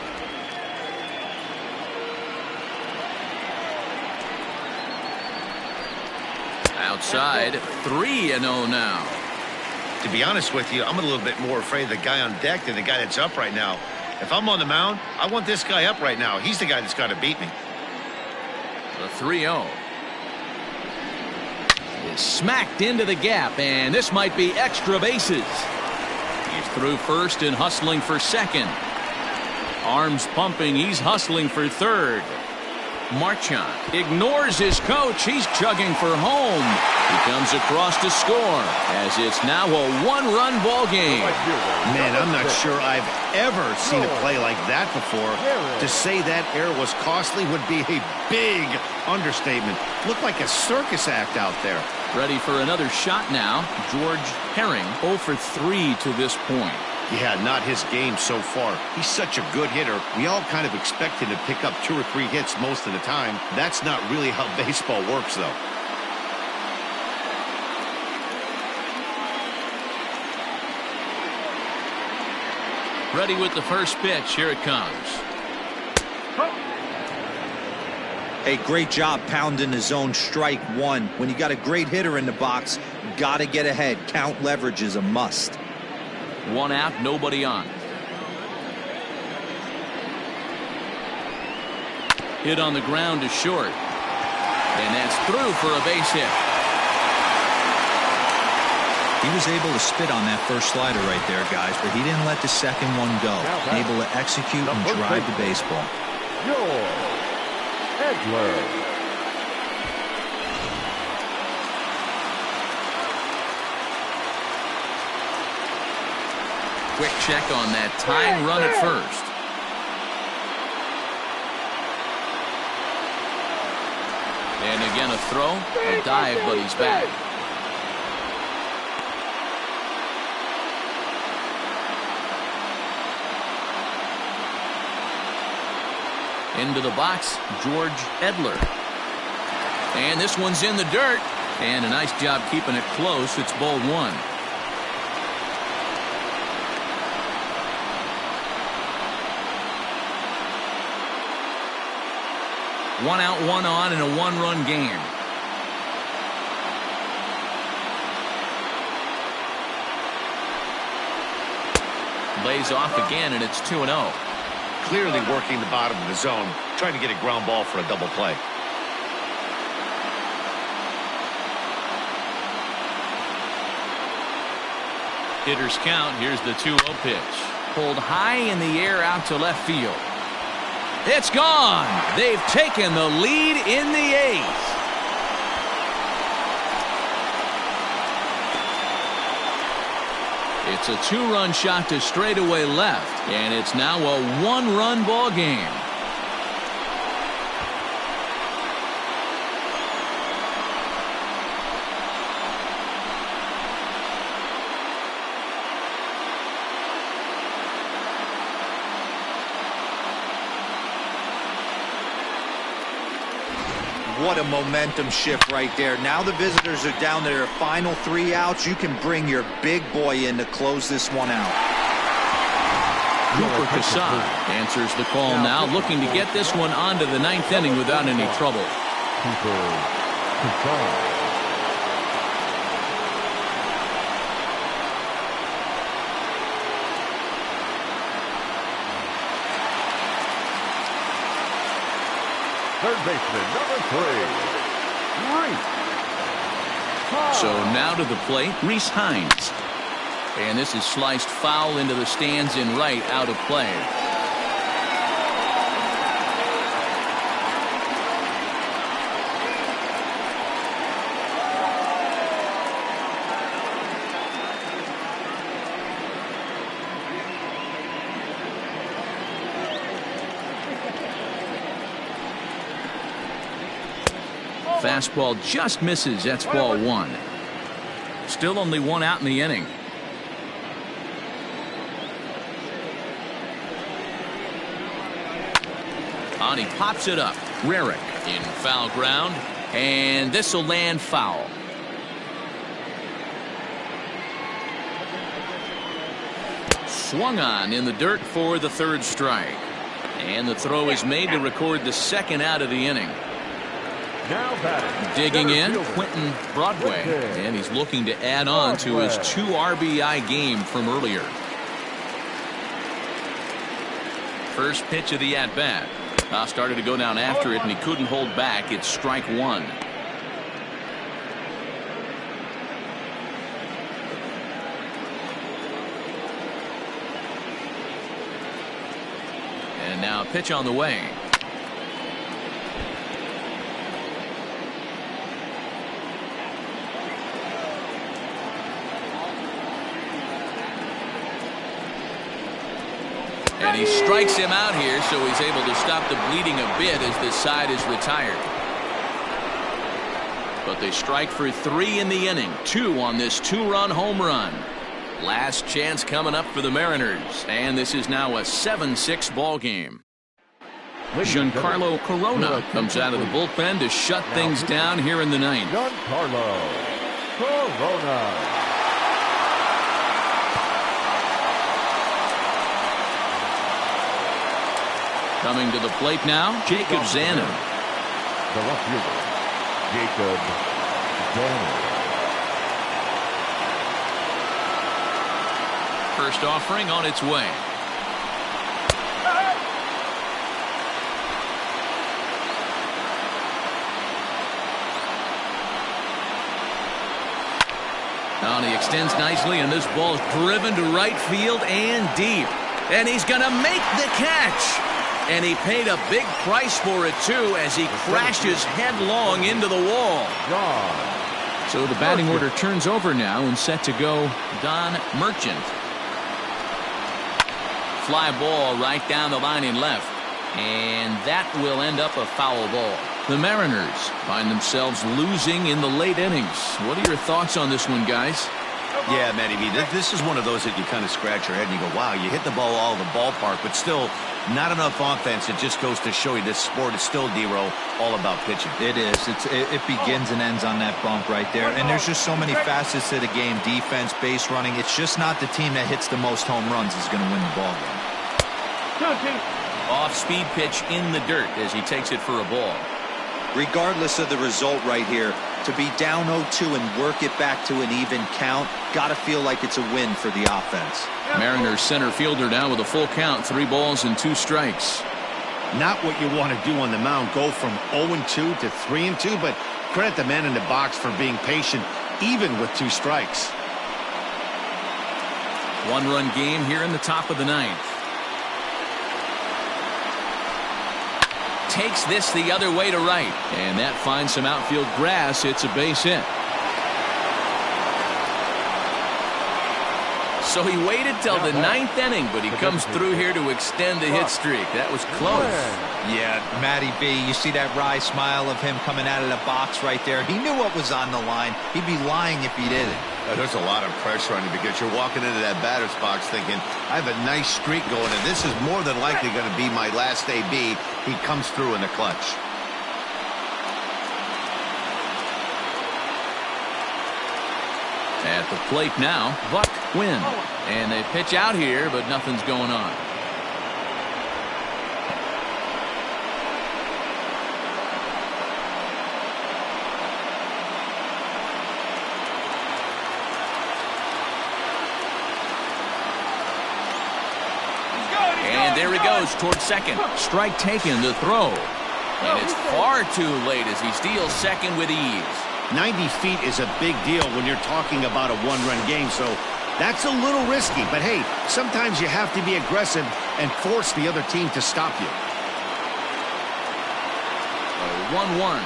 Outside. 3-0 now. To be honest with you, I'm a little bit more afraid of the guy on deck than the guy that's up right now. If I'm on the mound, I want this guy up right now. He's the guy that's got to beat me. The 3-0 is smacked into the gap, and this might be extra bases. He's through first and hustling for second. Arms pumping. He's hustling for third. Marchand ignores his coach. He's chugging for home. He comes across to score, as it's now a 1-run ball game. Man, I'm not sure I've ever seen a play like that before. To say that error was costly would be a big understatement. Looked like a circus act out there. Ready for another shot now. George Herring 0 for 3 to this point. Yeah, not his game so far. He's such a good hitter. We all kind of expect him to pick up 2 or 3 hits most of the time. That's not really how baseball works, though. Ready with the first pitch. Here it comes. Hey, great job pounding the zone. Strike 1. When you got a great hitter in the box, got to get ahead. Count leverage is a must. 1 out, nobody on. Hit on the ground to short. And that's through for a base hit. He was able to spit on that first slider right there, guys, but he didn't let the second one go. Able to execute and drive the baseball. Edler. Quick check on that tying run at first. And again a throw, a dive, but he's back. Into the box, George Edler. And this one's in the dirt. And a nice job keeping it close. It's ball 1. One out, 1 on, and a 1-run game. Lays off again, and it's 2-0. Clearly working the bottom of the zone, trying to get a ground ball for a double play. Hitters count. Here's the 2-0 pitch. Pulled high in the air out to left field. It's gone. They've taken the lead in the 8th. It's a 2-run shot to straightaway left, and it's now a 1-run ball game. What a momentum shift right there. Now the visitors are down to their final 3 outs. You can bring your big boy in to close this one out. Cooper Kasai answers the call now, looking to get this one onto the 9th inning without any trouble. Cooper Kasai. Third baseman, number 3, Reese. So now to the plate, Reese Hines. And this is sliced foul into the stands in right, out of play. Fastball just misses. That's ball 1. Still only 1 out in the inning. On, he pops it up. Rarick in foul ground, and this will land foul. Swung on in the dirt for the 3rd strike, and the throw is made to record the 2nd out of the inning. Now batting. Digging in, Quentin Broadway, and he's looking to add on to his 2 RBI game from earlier. First pitch of the at-bat. Started to go down after it, and he couldn't hold back. It's strike 1. And now a pitch on the way. And he strikes him out here, so he's able to stop the bleeding a bit as this side is retired. But they strike for 3 in the inning. 2 on this 2-run home run. Last chance coming up for the Mariners, and this is now a 7-6 ball game. Giancarlo Corona comes out of the bullpen to shut things down here in the 9th. Giancarlo Corona. Coming to the plate now, Jacob Zanin. The left fielder, Jacob Zanin. First offering on its way. Now he extends nicely, and this ball is driven to right field and deep. And he's going to make the catch. And he paid a big price for it, too, as he crashes headlong into the wall. So the batting order turns over now, and set to go Don Merchant. Fly ball right down the line in left. And that will end up a foul ball. The Mariners find themselves losing in the late innings. What are your thoughts on this one, guys? Yeah, Matty B, this is one of those that you kind of scratch your head and you go, wow, you hit the ball all the ballpark, but still not enough offense. It just goes to show you this sport is still, D-Row, all about pitching. It is. It begins and ends on that bump right there. And there's just so many facets to the game. Defense, base running. It's just not the team that hits the most home runs is going to win the ball game. Off-speed pitch in the dirt as he takes it for a ball. Regardless of the result right here, to be down 0-2 and work it back to an even count, got to feel like it's a win for the offense. Mariners center fielder now with a full count, 3 balls and 2 strikes. Not what you want to do on the mound, go from 0-2 to 3-2, but credit the man in the box for being patient, even with 2 strikes. 1-run game here in the top of the 9th. Takes this the other way to right, and that finds some outfield grass. It's a base hit. So he waited till the 9th inning, but he comes through here to extend the hit streak. That was close. Yeah, Matty B, you see that wry smile of him coming out of the box right there. He knew what was on the line. He'd be lying if he didn't. There's a lot of pressure on you because you're walking into that batter's box thinking, I have a nice streak going, and this is more than likely going to be my last AB. He comes through in the clutch. At the plate now, Buck Quinn. And they pitch out here, but nothing's going on. And there he goes towards second. Strike taken, the throw. And it's far too late as he steals second with ease. 90 feet is a big deal when you're talking about a one-run game, so that's a little risky. But hey, sometimes you have to be aggressive and force the other team to stop you. 1-1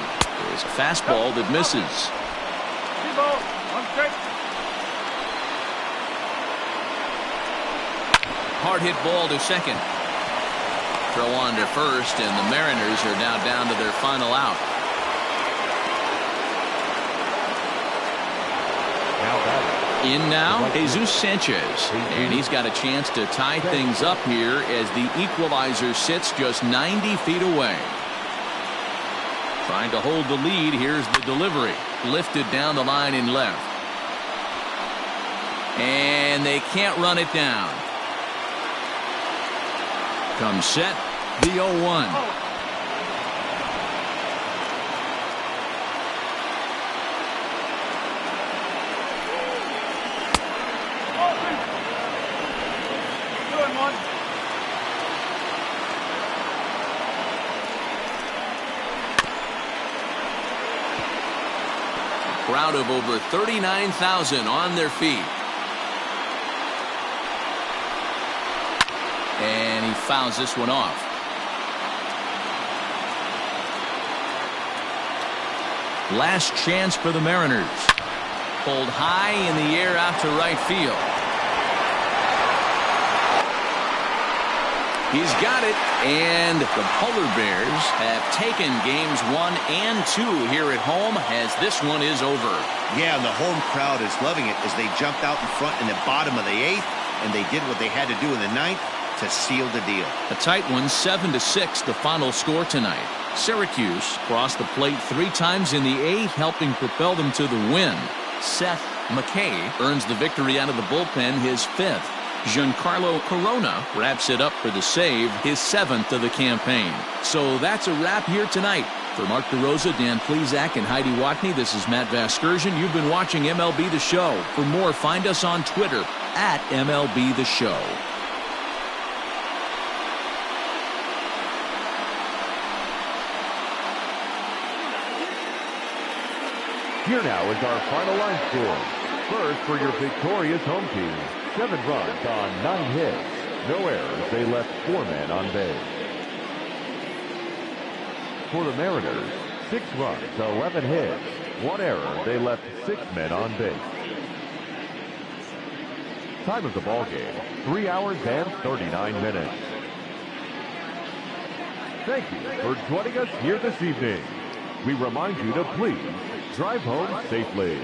is a fastball that misses. Hard hit ball to second. Throw on to first, and the Mariners are now down to their final out. In now, Jesus Sanchez, and he's got a chance to tie things up here as the equalizer sits just 90 feet away. Trying to hold the lead. Here's the delivery. Lifted down the line in left. And they can't run it down. Comes set, the 0-1. Crowd of over 39,000 on their feet. And he fouls this one off. Last chance for the Mariners. Pulled high in the air out to right field. He's got it, and the Polar Bears have taken games 1 and 2 here at home as this one is over. Yeah, and the home crowd is loving it as they jumped out in front in the bottom of the 8th, and they did what they had to do in the 9th to seal the deal. A tight one, 7-6, the final score tonight. Syracuse crossed the plate 3 times in the 8th, helping propel them to the win. Seth McKay earns the victory out of the bullpen, his 5th. Giancarlo Corona wraps it up for the save, his 7th of the campaign. So that's a wrap here tonight. For Mark DeRosa, Dan Plesac, and Heidi Watney, this is Matt Vasgersian. You've been watching MLB The Show. For more, find us on Twitter at MLB The Show. Here now is our final line score. First, for your victorious home team, 7 runs on 9 hits. No errors. They left 4 men on base. For the Mariners, 6 runs, 11 hits. 1 error. They left 6 men on base. Time of the ball game, 3 hours and 39 minutes. Thank you for joining us here this evening. We remind you to please drive home safely.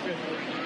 good.